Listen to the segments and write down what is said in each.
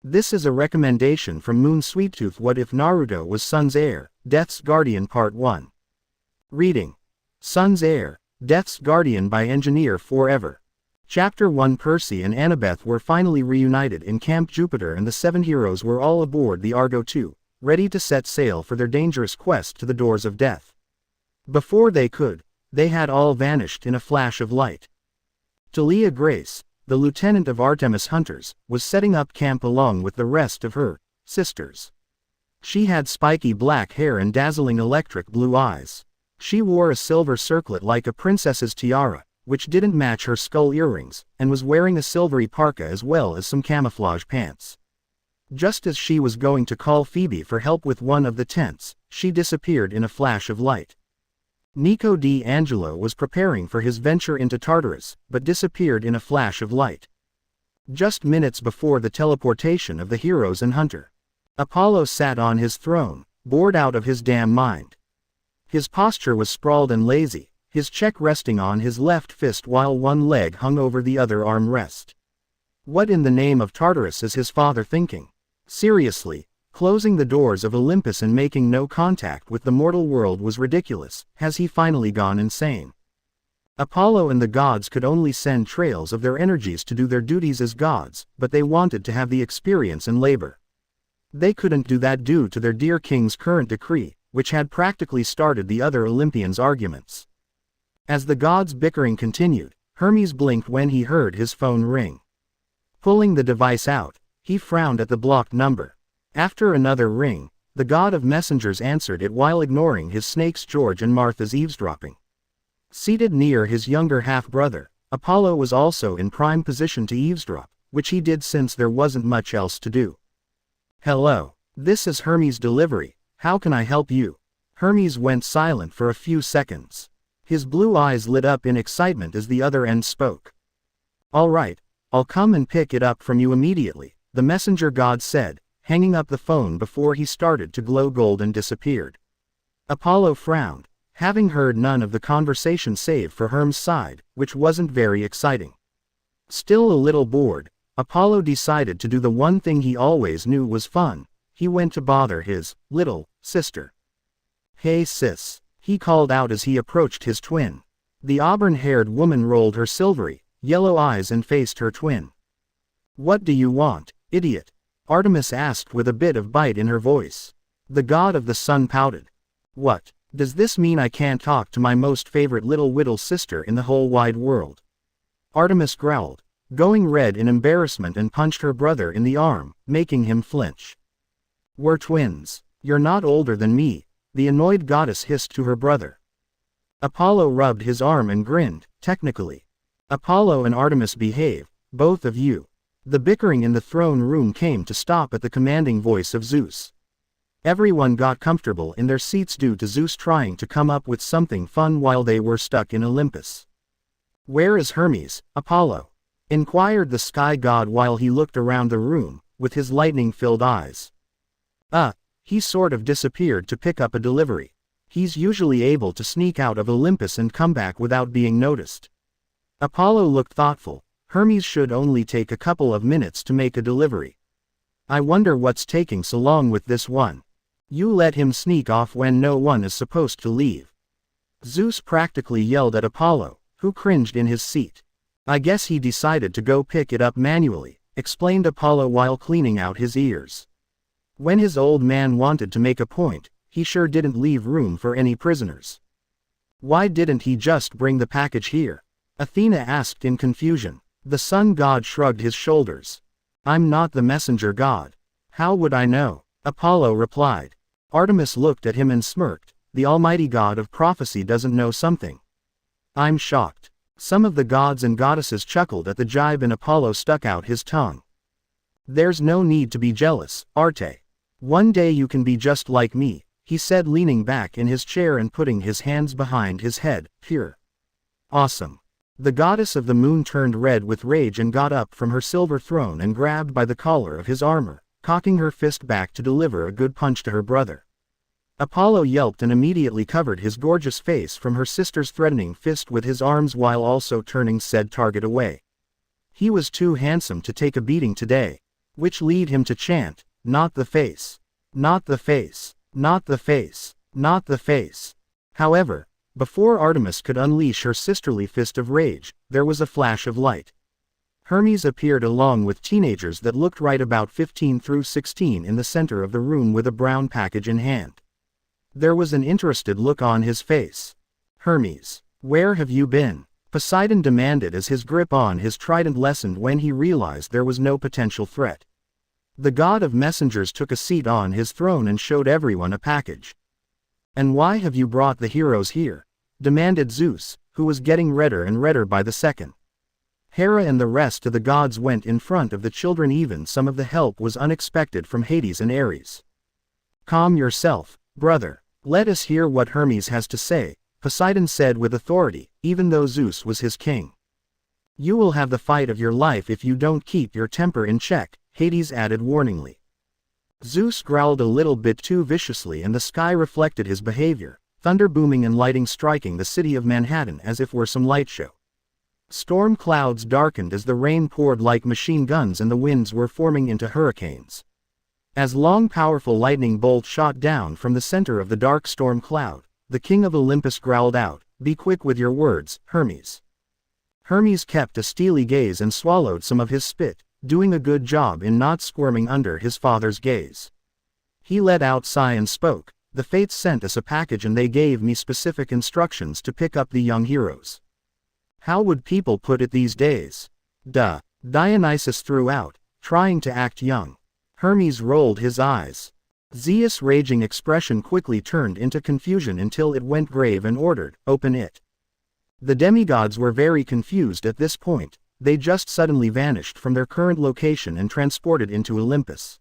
This is a recommendation from Moon Sweettooth. What if Naruto was Sun's heir, Death's Guardian Part 1. Reading. Sun's Heir, Death's Guardian by Engineer Forever. Chapter 1. Percy and Annabeth were finally reunited in Camp Jupiter, and the 7 heroes were all aboard the Argo II, ready to set sail for their dangerous quest to the doors of death. Before they could, they had all vanished in a flash of light. Talia Grace, the lieutenant of Artemis Hunters, was setting up camp along with the rest of her sisters. She had spiky black hair and dazzling electric blue eyes. She wore a silver circlet like a princess's tiara, which didn't match her skull earrings, and was wearing a silvery parka as well as some camouflage pants. Just as she was going to call Phoebe for help with one of the tents, she disappeared in a flash of light. Nico D'Angelo was preparing for his venture into Tartarus, but disappeared in a flash of light. Just minutes before the teleportation of the heroes and Hunter, Apollo sat on his throne, bored out of his damn mind. His posture was sprawled and lazy, his cheek resting on his left fist while one leg hung over the other arm rest. What in the name of Tartarus is his father thinking? Seriously, closing the doors of Olympus and making no contact with the mortal world was ridiculous. Has he finally gone insane? Apollo and the gods could only send trails of their energies to do their duties as gods, but they wanted to have the experience and labor. They couldn't do that due to their dear king's current decree, which had practically started the other Olympians' arguments. As the gods' bickering continued, Hermes blinked when he heard his phone ring. Pulling the device out, he frowned at the blocked number. After another ring, the god of messengers answered it while ignoring his snakes George and Martha's eavesdropping. Seated near his younger half-brother, Apollo was also in prime position to eavesdrop, which he did since there wasn't much else to do. "Hello, this is Hermes' delivery. How can I help you?" Hermes went silent for a few seconds. His blue eyes lit up in excitement as the other end spoke. "All right, I'll come and pick it up from you immediately," the messenger god said, hanging up the phone before he started to glow gold and disappeared. Apollo frowned, having heard none of the conversation save for Hermes' side, which wasn't very exciting. Still a little bored, Apollo decided to do the one thing he always knew was fun. He went to bother his little sister. "Hey sis," he called out as he approached his twin. The auburn-haired woman rolled her silvery, yellow eyes and faced her twin. "What do you want, idiot?" Artemis asked with a bit of bite in her voice. The god of the sun pouted. "What, does this mean I can't talk to my most favorite little whittle sister in the whole wide world?" Artemis growled, going red in embarrassment, and punched her brother in the arm, making him flinch. "We're twins. You're not older than me," the annoyed goddess hissed to her brother. Apollo rubbed his arm and grinned. "Technically. Apollo and Artemis, behave, both of you." The bickering in the throne room came to stop at the commanding voice of Zeus. Everyone got comfortable in their seats due to Zeus trying to come up with something fun while they were stuck in Olympus. "Where is Hermes, Apollo?" inquired the sky god while he looked around the room, with his lightning-filled eyes. He sort of disappeared to pick up a delivery. He's usually able to sneak out of Olympus and come back without being noticed." Apollo looked thoughtful. Hermes should only take a couple of minutes to make a delivery. "I wonder what's taking so long with this one. You let him sneak off when no one is supposed to leave." Zeus practically yelled at Apollo, who cringed in his seat. "I guess he decided to go pick it up manually," explained Apollo while cleaning out his ears. When his old man wanted to make a point, he sure didn't leave room for any prisoners. "Why didn't he just bring the package here?" Athena asked in confusion. The sun god shrugged his shoulders. "I'm not the messenger god. How would I know?" Apollo replied. Artemis looked at him and smirked. "The almighty god of prophecy doesn't know something?" "I'm shocked." Some of the gods and goddesses chuckled at the jibe, and Apollo stuck out his tongue. "There's no need to be jealous, Arte. One day you can be just like me," he said, leaning back in his chair and putting his hands behind his head. "Pure. Awesome." The goddess of the moon turned red with rage and got up from her silver throne and grabbed by the collar of his armor, cocking her fist back to deliver a good punch to her brother. Apollo yelped and immediately covered his gorgeous face from her sister's threatening fist with his arms while also turning said target away. He was too handsome to take a beating today. which lead him to chant, "Not the face. Not the face. Not the face. Not the face." However, before Artemis could unleash her sisterly fist of rage, there was a flash of light. Hermes appeared along with teenagers that looked right about 15 through 16 in the center of the room with a brown package in hand. There was an interested look on his face. "Hermes, where have you been?" Poseidon demanded as his grip on his trident lessened when he realized there was no potential threat. The god of messengers took a seat on his throne and showed everyone a package. "And why have you brought the heroes here?" demanded Zeus, who was getting redder and redder by the second. Hera and the rest of the gods went in front of the children. Even some of the help was unexpected from Hades and Ares. "Calm yourself, brother. Let us hear what Hermes has to say," Poseidon said with authority, even though Zeus was his king. "You will have the fight of your life if you don't keep your temper in check," Hades added warningly. Zeus growled a little bit too viciously and the sky reflected his behavior, thunder booming and lightning striking the city of Manhattan as if were some light show. Storm clouds darkened as the rain poured like machine guns and the winds were forming into hurricanes. As long powerful lightning bolts shot down from the center of the dark storm cloud, the king of Olympus growled out, "Be quick with your words, Hermes." Hermes kept a steely gaze and swallowed some of his spit, doing a good job in not squirming under his father's gaze. He let out a sigh and spoke, "The fates sent us a package and they gave me specific instructions to pick up the young heroes. How would people put it these days? Duh," Dionysus threw out, trying to act young. Hermes rolled his eyes. Zeus' raging expression quickly turned into confusion until it went grave and ordered, "Open it." The demigods were very confused at this point. They just suddenly vanished from their current location and transported into Olympus.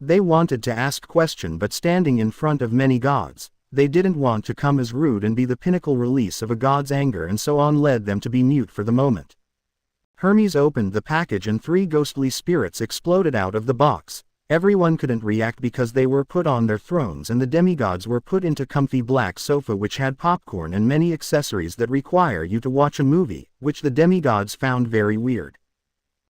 They wanted to ask question but standing in front of many gods, they didn't want to come as rude and be the pinnacle release of a god's anger and so on led them to be mute for the moment. Hermes opened the package and 3 ghostly spirits exploded out of the box. Everyone couldn't react because they were put on their thrones and the demigods were put into comfy black sofa which had popcorn and many accessories that require you to watch a movie, which the demigods found very weird.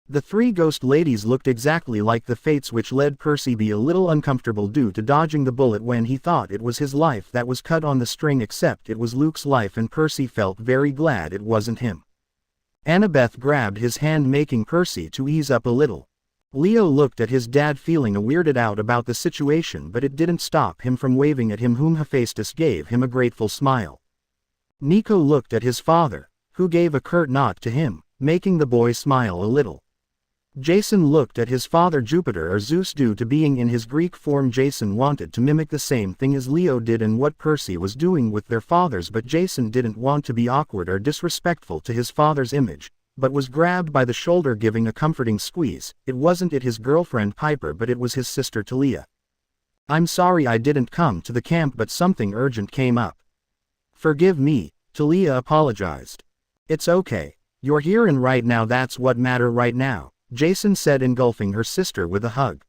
The 3 ghost ladies looked exactly like the fates which led Percy be a little uncomfortable due to dodging the bullet when he thought it was his life that was cut on the string except it was Luke's life and Percy felt very glad it wasn't him. Annabeth grabbed his hand making Percy to ease up a little. Leo looked at his dad feeling weirded out about the situation but it didn't stop him from waving at him whom Hephaestus gave him a grateful smile. Nico looked at his father, who gave a curt nod to him, making the boy smile a little. Jason looked at his father Jupiter or Zeus due to being in his Greek form. Jason wanted to mimic the same thing as Leo did and what Percy was doing with their fathers but Jason didn't want to be awkward or disrespectful to his father's image, but was grabbed by the shoulder giving a comforting squeeze. It wasn't his girlfriend Piper but it was his sister Talia. "I'm sorry I didn't come to the camp but something urgent came up." "Forgive me," Talia apologized. "It's okay. You're here and right now that's what matters right now," Jason said engulfing her sister with a hug.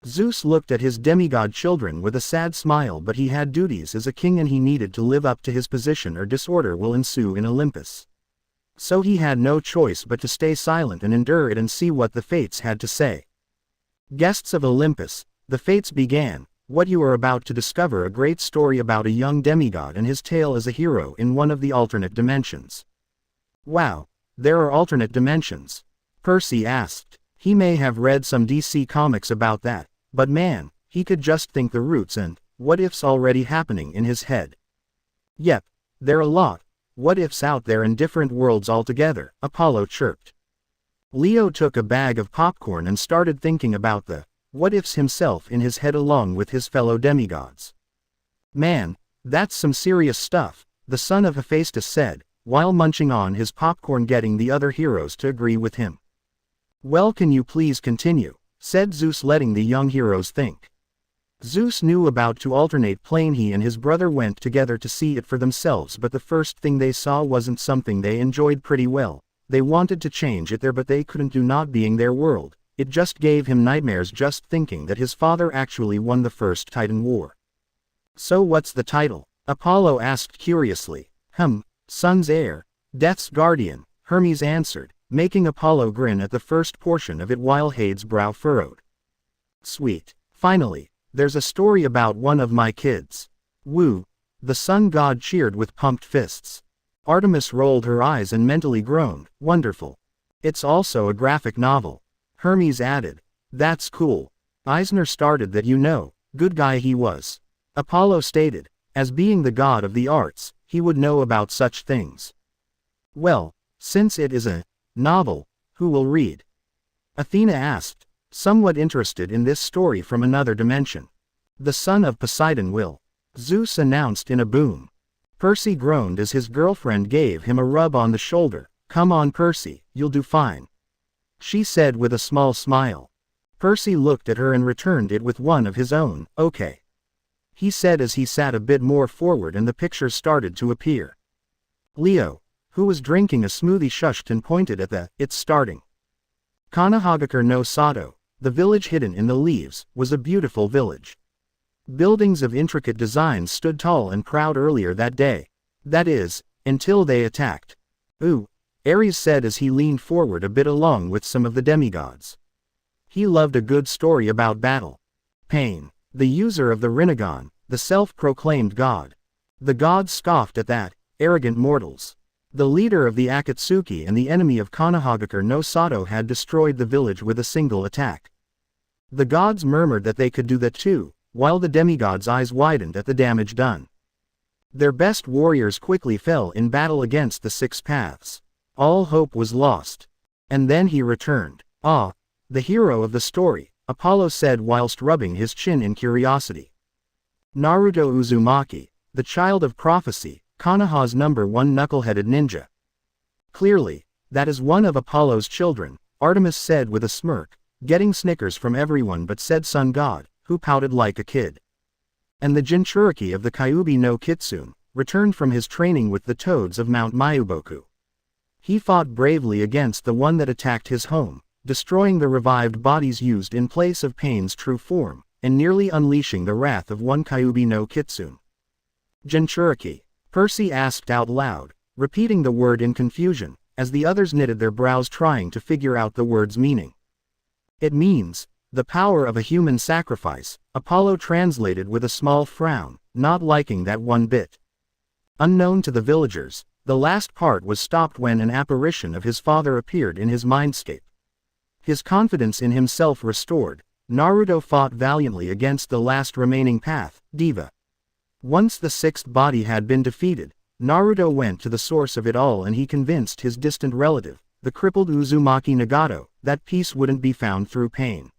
Zeus looked at his demigod children with a sad smile but he had duties as a king and he needed to live up to his position or disorder will ensue in Olympus. So he had no choice but to stay silent and endure it and see what the fates had to say. "Guests of Olympus," the fates began, "what you are about to discover a great story about a young demigod and his tale as a hero in one of the alternate dimensions." "Wow, there are alternate dimensions?" Percy asked. He may have read some DC comics about that, but man, he could just think the roots and what ifs already happening in his head. "Yep, there are a lot. What ifs out there in different worlds altogether," Apollo chirped. Leo took a bag of popcorn and started thinking about the what ifs himself in his head along with his fellow demigods. "Man, that's some serious stuff," the son of Hephaestus said, while munching on his popcorn getting the other heroes to agree with him. "Well, can you please continue?" said Zeus letting the young heroes think. Zeus knew about to alternate plane. He and his brother went together to see it for themselves but the first thing they saw wasn't something they enjoyed pretty well. They wanted to change it there but they couldn't due not being their world. It just gave him nightmares just thinking that his father actually won the first Titan War. "So what's the title?" Apollo asked curiously. Sun's heir, Death's guardian," Hermes answered, making Apollo grin at the first portion of it while Hade's brow furrowed. Sweet. Finally, there's a story about one of my kids. Woo. The sun god cheered with pumped fists. Artemis rolled her eyes and mentally groaned, wonderful. It's also a graphic novel. Hermes added. That's cool. Eisner started that, good guy he was. Apollo stated, as being the god of the arts, he would know about such things. Well, since it is a novel, who will read? Athena asked, somewhat interested in this story from another dimension. The son of Poseidon will. Zeus announced in a boom. Percy groaned as his girlfriend gave him a rub on the shoulder. Come on Percy, you'll do fine. She said with a small smile. Percy looked at her and returned it with one of his own, okay. He said as he sat a bit more forward and the pictures started to appear. Leo, who was drinking a smoothie, shushed and pointed at it's starting. Kanahagakure no Sato, the village hidden in the leaves, was a beautiful village. Buildings of intricate designs stood tall and proud earlier that day. That is, until they attacked. Ooh, Ares said as he leaned forward a bit along with some of the demigods. He loved a good story about battle. Pain, the user of the Rinnegan, the self-proclaimed god. The gods scoffed at that, arrogant mortals. The leader of the Akatsuki and the enemy of Kanahagakure no Sato had destroyed the village with a single attack. The gods murmured that they could do that too, while the demigods' eyes widened at the damage done. Their best warriors quickly fell in battle against the Six Paths. All hope was lost. And then he returned. Ah, the hero of the story, Apollo said whilst rubbing his chin in curiosity. Naruto Uzumaki, the child of prophecy, Konoha's #1 knuckle-headed ninja. Clearly, that is one of Apollo's children, Artemis said with a smirk, getting snickers from everyone but said sun god, who pouted like a kid. And the Jinchuriki of the Kyuubi no Kitsune, returned from his training with the toads of Mount Mayuboku. He fought bravely against the one that attacked his home, destroying the revived bodies used in place of Pain's true form, and nearly unleashing the wrath of one Kyuubi no Kitsune. Jinchuriki, Percy asked out loud, repeating the word in confusion, as the others knitted their brows trying to figure out the word's meaning. It means, the power of a human sacrifice, Apollo translated with a small frown, not liking that one bit. Unknown to the villagers, the last part was stopped when an apparition of his father appeared in his mindscape. His confidence in himself restored, Naruto fought valiantly against the last remaining path, Diva. Once the sixth body had been defeated, Naruto went to the source of it all and he convinced his distant relative, the crippled Uzumaki Nagato, that peace wouldn't be found through pain.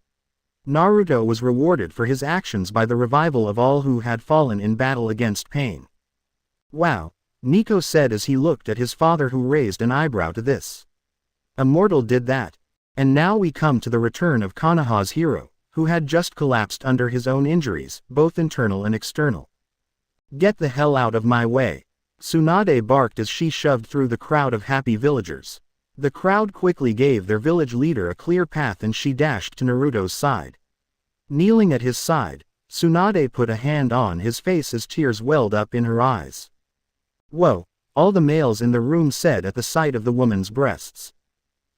Naruto was rewarded for his actions by the revival of all who had fallen in battle against pain. Wow, Nico said as he looked at his father, who raised an eyebrow to this. A mortal did that. And now we come to the return of Konoha's hero, who had just collapsed under his own injuries, both internal and external. Get the hell out of my way. Tsunade barked as she shoved through the crowd of happy villagers. The crowd quickly gave their village leader a clear path and she dashed to Naruto's side. Kneeling at his side, Tsunade put a hand on his face as tears welled up in her eyes. Whoa, all the males in the room said at the sight of the woman's breasts.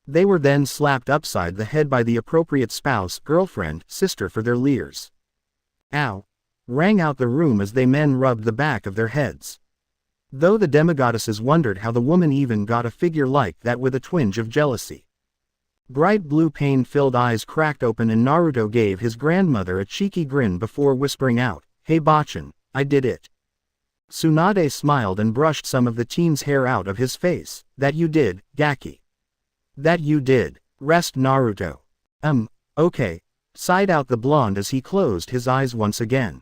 They were then slapped upside the head by the appropriate spouse, girlfriend, sister for their leers. Ow! Rang out the room as they men rubbed the back of their heads. Though the demigoddesses wondered how the woman even got a figure like that with a twinge of jealousy. Bright blue pain-filled eyes cracked open and Naruto gave his grandmother a cheeky grin before whispering out, "Hey Bachan, I did it." Tsunade smiled and brushed some of the teen's hair out of his face. "That you did, Gaki." "That you did," rest Naruto. Okay," sighed out the blonde as he closed his eyes once again.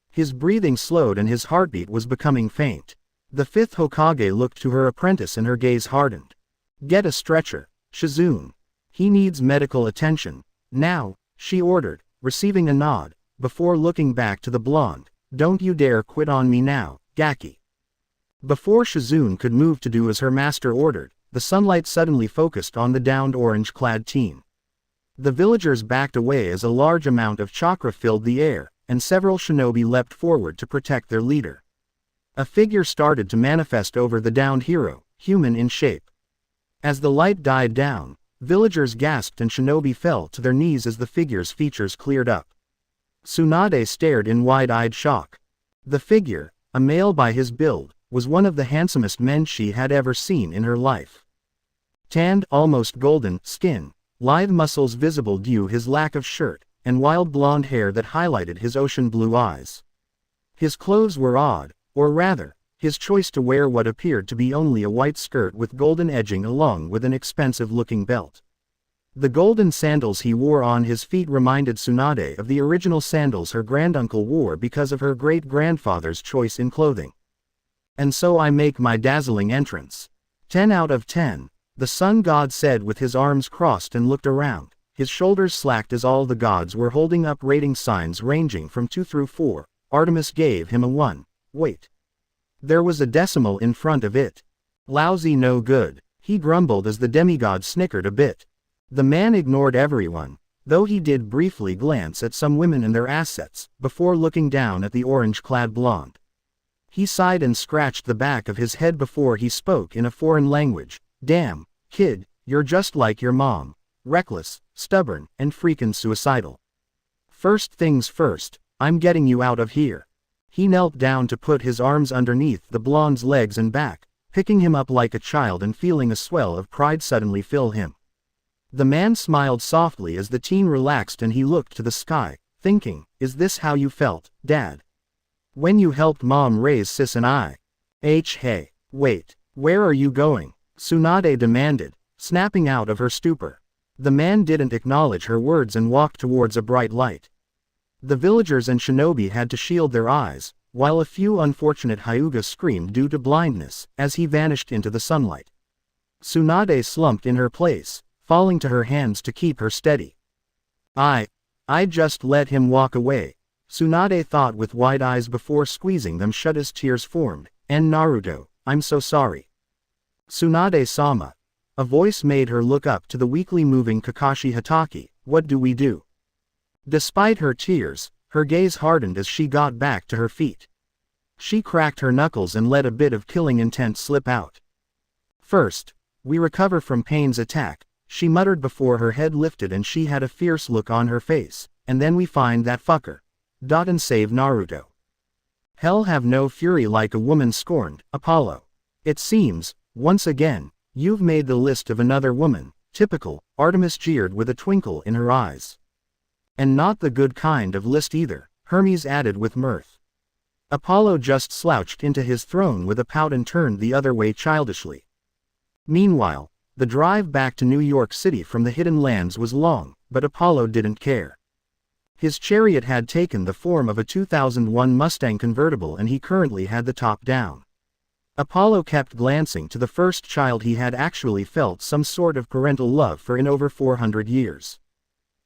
His breathing slowed and his heartbeat was becoming faint. The fifth Hokage looked to her apprentice and her gaze hardened. "Get a stretcher, Shizune. He needs medical attention. Now," she ordered, receiving a nod, before looking back to the blonde. "Don't you dare quit on me now, Gaki." Before Shizune could move to do as her master ordered, the sunlight suddenly focused on the downed orange-clad teen. The villagers backed away as a large amount of chakra filled the air, and several shinobi leapt forward to protect their leader. A figure started to manifest over the downed hero, human in shape. As the light died down, villagers gasped and shinobi fell to their knees as the figure's features cleared up. Tsunade stared in wide-eyed shock. The figure, a male by his build, was one of the handsomest men she had ever seen in her life. Tanned, almost golden, skin, lithe muscles visible due his lack of shirt, and wild blonde hair that highlighted his ocean blue eyes. His clothes were odd, or rather, his choice to wear what appeared to be only a white skirt with golden edging along with an expensive-looking belt. The golden sandals he wore on his feet reminded Tsunade of the original sandals her granduncle wore because of her great-grandfather's choice in clothing. And so I make my dazzling entrance. 10 out of 10, the sun god said with his arms crossed and looked around, his shoulders slacked as all the gods were holding up rating signs ranging from 2 through 4. Artemis gave him a 1. Wait. There was a decimal in front of it. Lousy, no good, he grumbled as the demigod snickered a bit. The man ignored everyone, though he did briefly glance at some women and their assets, before looking down at the orange-clad blonde. He sighed and scratched the back of his head before he spoke in a foreign language. Damn, kid, you're just like your mom. Reckless, stubborn, and freakin' suicidal. First things first, I'm getting you out of here. He knelt down to put his arms underneath the blonde's legs and back, picking him up like a child and feeling a swell of pride suddenly fill him. The man smiled softly as the teen relaxed and he looked to the sky, thinking, is this how you felt, Dad? When you helped Mom raise Sis and I? Hey, wait, where are you going? Tsunade demanded, snapping out of her stupor. The man didn't acknowledge her words and walked towards a bright light. The villagers and shinobi had to shield their eyes, while a few unfortunate Hyuga screamed due to blindness, as he vanished into the sunlight. Tsunade slumped in her place, falling to her hands to keep her steady. I just let him walk away, Tsunade thought with wide eyes before squeezing them shut as tears formed, and Naruto, I'm so sorry. Tsunade-sama. A voice made her look up to the weakly moving Kakashi Hatake, what do we do? Despite her tears, her gaze hardened as she got back to her feet. She cracked her knuckles and let a bit of killing intent slip out. First, we recover from Pain's attack, she muttered before her head lifted and she had a fierce look on her face, and then we find that fucker. And save Naruto. Hell have no fury like a woman scorned, Apollo. It seems, once again, you've made the list of another woman, typical, Artemis jeered with a twinkle in her eyes. And not the good kind of list either, Hermes added with mirth. Apollo just slouched into his throne with a pout and turned the other way childishly. Meanwhile, the drive back to New York City from the Hidden Lands was long, but Apollo didn't care. His chariot had taken the form of a 2001 Mustang convertible and he currently had the top down. Apollo kept glancing to the first child he had actually felt some sort of parental love for in over 400 years.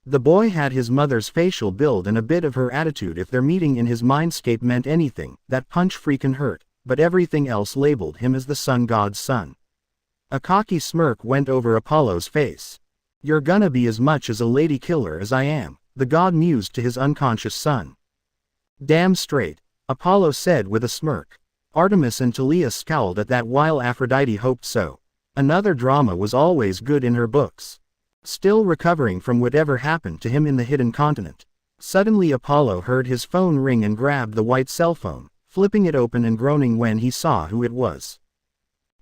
The boy had his mother's facial build and a bit of her attitude if their meeting in his mindscape meant anything, that punch freakin' hurt, but everything else labeled him as the sun god's son. A cocky smirk went over Apollo's face. You're gonna be as much as a lady killer as I am, the god mused to his unconscious son. Damn straight, Apollo said with a smirk. Artemis and Talia scowled at that while Aphrodite hoped so. Another drama was always good in her books. Still recovering from whatever happened to him in the hidden continent. Suddenly Apollo heard his phone ring and grabbed the white cell phone, flipping it open and groaning when he saw who it was.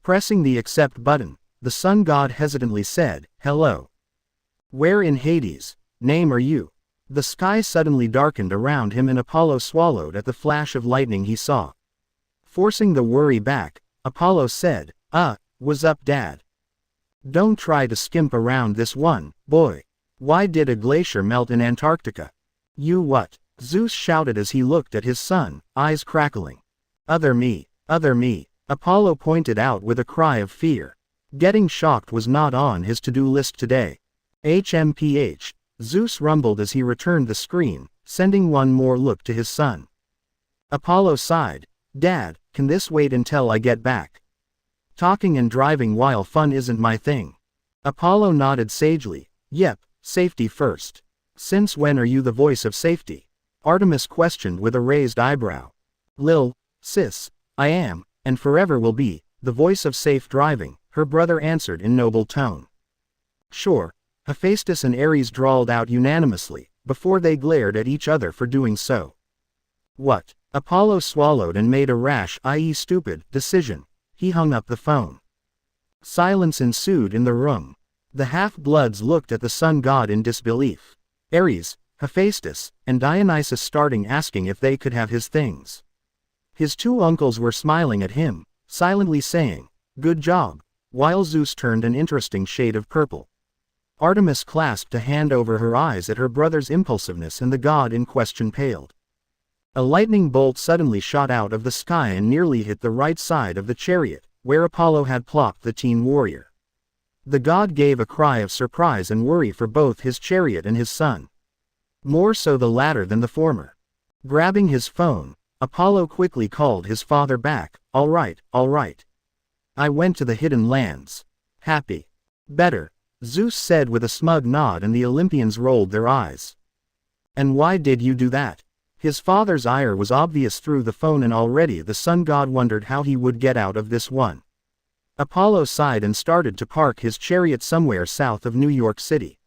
Pressing the accept button, the sun god hesitantly said, hello. Where in Hades, name are you? The sky suddenly darkened around him and Apollo swallowed at the flash of lightning he saw. Forcing the worry back, Apollo said, what's up Dad? Don't try to skimp around this one, boy. Why did a glacier melt in Antarctica? You what? Zeus shouted as he looked at his son, eyes crackling. Other me, Apollo pointed out with a cry of fear. Getting shocked was not on his to-do list today. HMPH, Zeus rumbled as he returned the screen, sending one more look to his son. Apollo sighed, Dad, can this wait until I get back? Talking and driving while fun isn't my thing. Apollo nodded sagely, yep, safety first. Since when are you the voice of safety? Artemis questioned with a raised eyebrow. Sis, I am, and forever will be, the voice of safe driving, her brother answered in noble tone. Sure, Hephaestus and Ares drawled out unanimously, before they glared at each other for doing so. What? Apollo swallowed and made a rash, i.e. stupid, decision. He hung up the phone. Silence ensued in the room. The half-bloods looked at the sun god in disbelief. Ares, Hephaestus, and Dionysus starting asking if they could have his things. His two uncles were smiling at him, silently saying, "Good job," while Zeus turned an interesting shade of purple. Artemis clasped a hand over her eyes at her brother's impulsiveness, and the god in question paled. A lightning bolt suddenly shot out of the sky and nearly hit the right side of the chariot, where Apollo had plopped the teen warrior. The god gave a cry of surprise and worry for both his chariot and his son. More so the latter than the former. Grabbing his phone, Apollo quickly called his father back. All right. I went to the hidden lands. Happy. Better, Zeus said with a smug nod, and the Olympians rolled their eyes. And why did you do that? His father's ire was obvious through the phone, and already the sun god wondered how he would get out of this one. Apollo sighed and started to park his chariot somewhere south of New York City.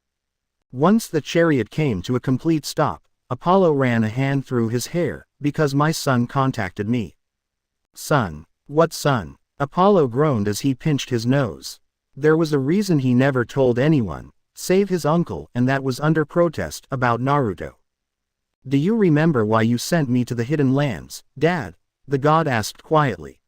Once the chariot came to a complete stop, Apollo ran a hand through his hair. Because my son contacted me. Son? What son? Apollo groaned as he pinched his nose. There was a reason he never told anyone, save his uncle, and that was under protest, about Naruto. Do you remember why you sent me to the hidden lands, Dad? The god asked quietly.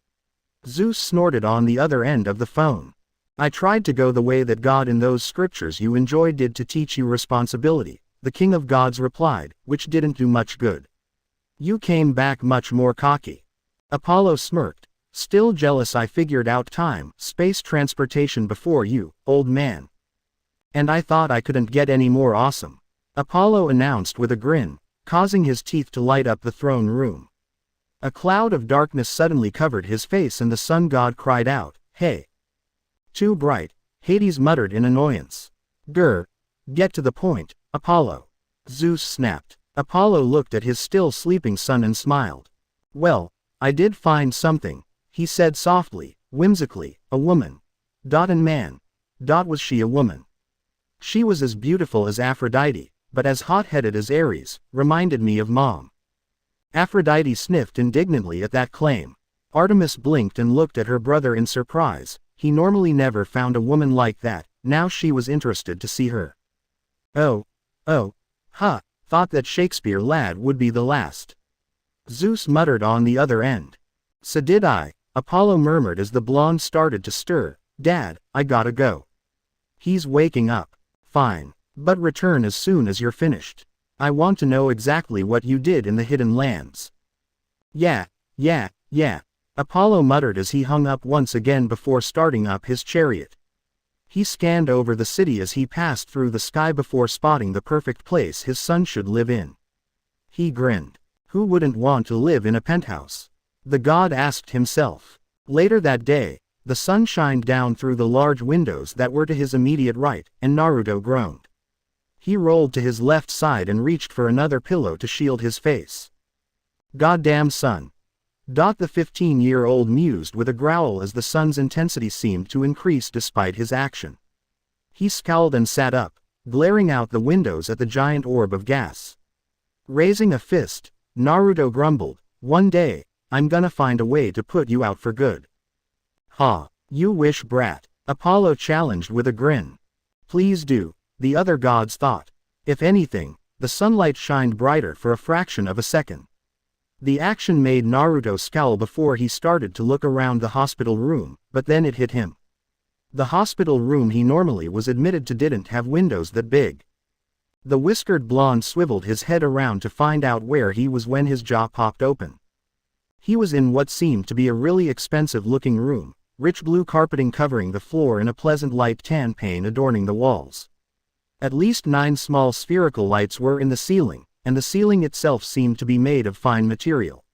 Zeus snorted on the other end of the phone. I tried to go the way that God in those scriptures you enjoy did to teach you responsibility, the king of gods replied, which didn't do much good. You came back much more cocky. Apollo smirked. Still jealous I figured out time, space transportation before you, old man. And I thought I couldn't get any more awesome. Apollo announced with a grin, causing his teeth to light up the throne room. A cloud of darkness suddenly covered his face, and the sun god cried out, "Hey! Too bright," Hades muttered in annoyance. "Grr. Get to the point, Apollo." Zeus snapped. Apollo looked at his still sleeping son and smiled. Well, I did find something, he said softly, whimsically, a woman. And man. Was she a woman? She was as beautiful as Aphrodite, but as hot-headed as Ares, reminded me of Mom. Aphrodite sniffed indignantly at that claim. Artemis blinked and looked at her brother in surprise. He normally never found a woman like that. Now she was interested to see her. Oh, thought that Shakespeare lad would be the last. Zeus muttered on the other end. So did I, Apollo murmured as the blonde started to stir. Dad, I gotta go. He's waking up. Fine, but return as soon as you're finished. I want to know exactly what you did in the hidden lands. Yeah. Apollo muttered as he hung up once again before starting up his chariot. He scanned over the city as he passed through the sky before spotting the perfect place his son should live in. He grinned. Who wouldn't want to live in a penthouse? The god asked himself. Later that day, the sun shined down through the large windows that were to his immediate right, and Naruto groaned. He rolled to his left side and reached for another pillow to shield his face. Goddamn sun. The 15-year-old mused with a growl as the sun's intensity seemed to increase despite his action. He scowled and sat up, glaring out the windows at the giant orb of gas. Raising a fist, Naruto grumbled, "One day, I'm gonna find a way to put you out for good." "Ha, you wish, brat," Apollo challenged with a grin. "Please do," the other gods thought. If anything, the sunlight shined brighter for a fraction of a second. The action made Naruto scowl before he started to look around the hospital room, but then it hit him. The hospital room he normally was admitted to didn't have windows that big. The whiskered blonde swiveled his head around to find out where he was when his jaw popped open. He was in what seemed to be a really expensive-looking room, rich blue carpeting covering the floor and a pleasant light tan pane adorning the walls. At least 9 small spherical lights were in the ceiling, and the ceiling itself seemed to be made of fine material.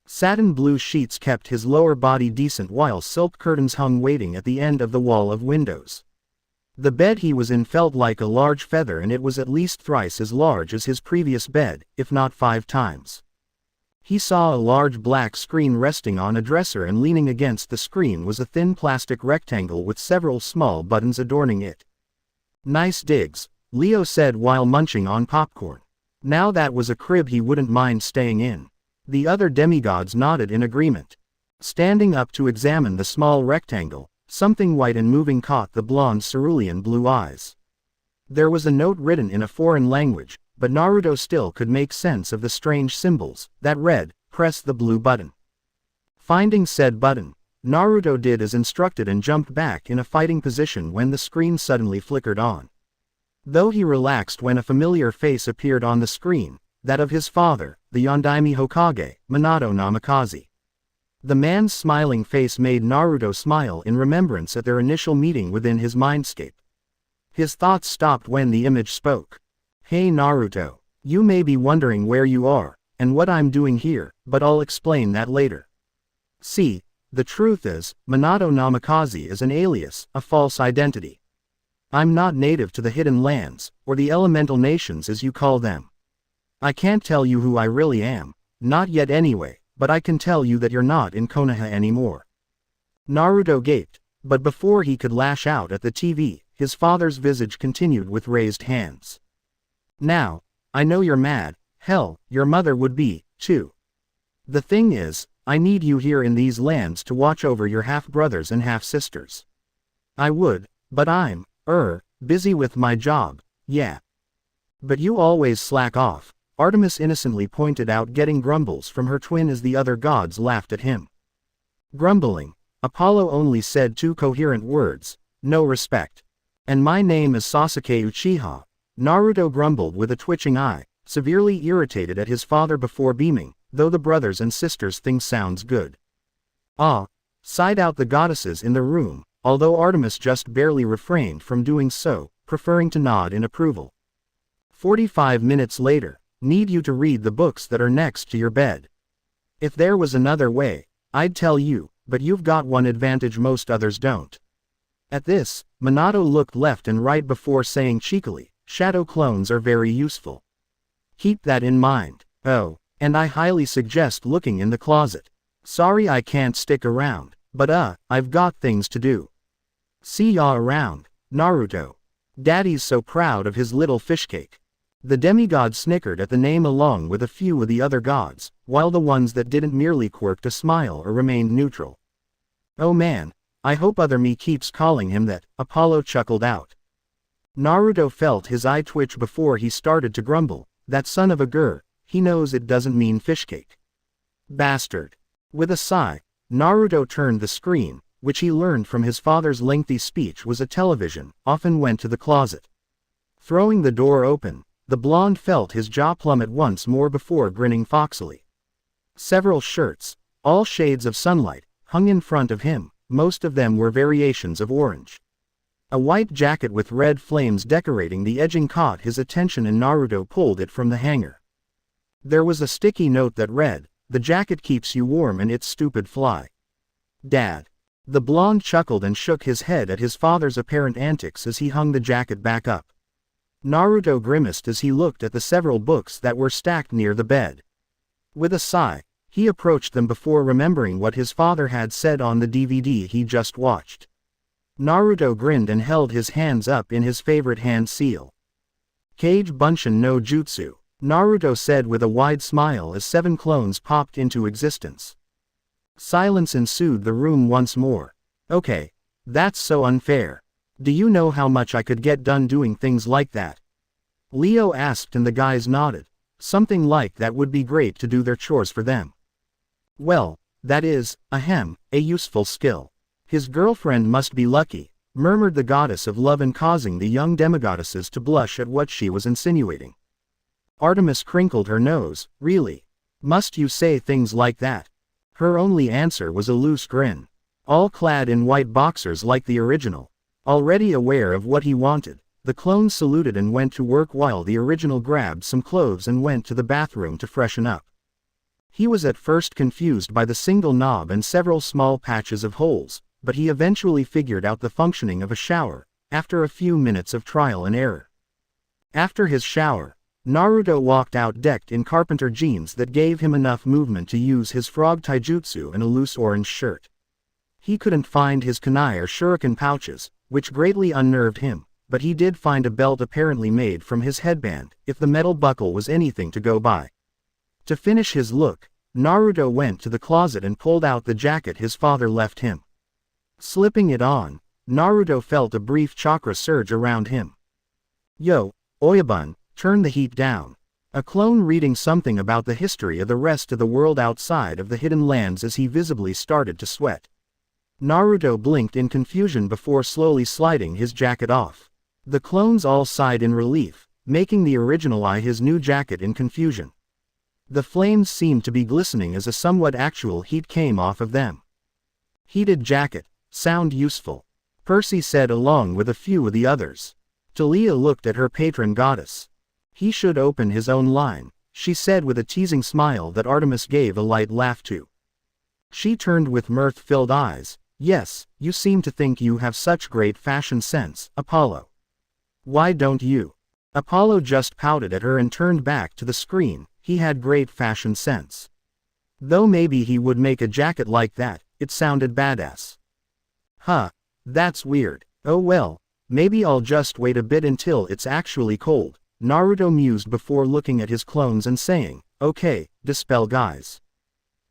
Satin blue sheets kept his lower body decent while silk curtains hung waiting at the end of the wall of windows. The bed he was in felt like a large feather, and it was at least thrice as large as his previous bed, if not 5 times. He saw a large black screen resting on a dresser, and leaning against the screen was a thin plastic rectangle with several small buttons adorning it. "Nice digs," Leo said while munching on popcorn. Now that was a crib he wouldn't mind staying in. The other demigods nodded in agreement. Standing up to examine the small rectangle, something white and moving caught the blonde cerulean blue eyes. There was a note written in a foreign language, but Naruto still could make sense of the strange symbols that read, "Press the blue button." Finding said button, Naruto did as instructed and jumped back in a fighting position when the screen suddenly flickered on. Though he relaxed when a familiar face appeared on the screen, that of his father, the Yondaime Hokage, Minato Namikaze. The man's smiling face made Naruto smile in remembrance at their initial meeting within his mindscape. His thoughts stopped when the image spoke. "Hey Naruto, you may be wondering where you are, and what I'm doing here, but I'll explain that later. See, the truth is, Minato Namikaze is an alias, a false identity. I'm not native to the Hidden Lands, or the Elemental Nations as you call them. I can't tell you who I really am, not yet anyway, but I can tell you that you're not in Konoha anymore." Naruto gaped, but before he could lash out at the TV, his father's visage continued with raised hands. "Now, I know you're mad, hell, your mother would be, too. The thing is, I need you here in these lands to watch over your half-brothers and half-sisters. I would, but I'm, busy with my job, yeah. But you always slack off," Artemis innocently pointed out, getting grumbles from her twin as the other gods laughed at him. Grumbling, Apollo only said two coherent words, "No respect." "And my name is Sasuke Uchiha," Naruto grumbled with a twitching eye, severely irritated at his father before beaming, "though the brothers and sisters thing sounds good." "Ah," sighed out the goddesses in the room, although Artemis just barely refrained from doing so, preferring to nod in approval. 45 minutes later, "Need you to read the books that are next to your bed. If there was another way, I'd tell you, but you've got one advantage most others don't." At this, Minato looked left and right before saying cheekily, "Shadow clones are very useful. Keep that in mind. Oh, and I highly suggest looking in the closet. Sorry I can't stick around, but I've got things to do. See ya around, Naruto. Daddy's so proud of his little fishcake." The demigod snickered at the name along with a few of the other gods, while the ones that didn't merely quirked a smile or remained neutral. "Oh man, I hope other me keeps calling him that," Apollo chuckled out. Naruto felt his eye twitch before he started to grumble, "That son of a gur, he knows it doesn't mean fishcake. Bastard." With a sigh, Naruto turned the screen, which he learned from his father's lengthy speech was a television, and went to the closet. Throwing the door open, the blonde felt his jaw plummet once more before grinning foxily. Several shirts, all shades of sunlight, hung in front of him, most of them were variations of orange. A white jacket with red flames decorating the edging caught his attention and Naruto pulled it from the hanger. There was a sticky note that read, "The jacket keeps you warm and it's stupid fly." "Dad." The blonde chuckled and shook his head at his father's apparent antics as he hung the jacket back up. Naruto grimaced as he looked at the several books that were stacked near the bed. With a sigh, he approached them before remembering what his father had said on the DVD he just watched. Naruto grinned and held his hands up in his favorite hand seal. "Kage Bunshin no Jutsu," Naruto said with a wide smile as 7 clones popped into existence. Silence ensued the room once more. "Okay, that's so unfair. Do you know how much I could get done doing things like that?" Leo asked and the guys nodded. Something like that would be great to do their chores for them. "Well, that is, a useful skill. His girlfriend must be lucky," murmured the goddess of love, and causing the young demigoddesses to blush at what she was insinuating. Artemis crinkled her nose. "Really? Must you say things like that?" Her only answer was a loose grin. All clad in white boxers like the original. Already aware of what he wanted, the clones saluted and went to work while the original grabbed some clothes and went to the bathroom to freshen up. He was at first confused by the single knob and several small patches of holes, but he eventually figured out the functioning of a shower, after a few minutes of trial and error. After his shower, Naruto walked out decked in carpenter jeans that gave him enough movement to use his frog taijutsu and a loose orange shirt. He couldn't find his kunai or shuriken pouches, which greatly unnerved him, but he did find a belt apparently made from his headband, if the metal buckle was anything to go by. To finish his look, Naruto went to the closet and pulled out the jacket his father left him. Slipping it on, Naruto felt a brief chakra surge around him. Yo, Oyabun, turn the heat down. A clone reading something about the history of the rest of the world outside of the hidden lands as he visibly started to sweat. Naruto blinked in confusion before slowly sliding his jacket off. The clones all sighed in relief, making the original eye his new jacket in confusion. The flames seemed to be glistening as a somewhat actual heat came off of them. Heated jacket, sound useful, Percy said along with a few of the others. Talia looked at her patron goddess. He should open his own line, she said with a teasing smile that Artemis gave a light laugh to. She turned with mirth-filled eyes. Yes, you seem to think you have such great fashion sense, Apollo. Why don't you? Apollo just pouted at her and turned back to the screen. He had great fashion sense. Though maybe he would make a jacket like that, it sounded badass. Huh, that's weird. Oh well, maybe I'll just wait a bit until it's actually cold, Naruto mused before looking at his clones and saying, okay, dispel guys.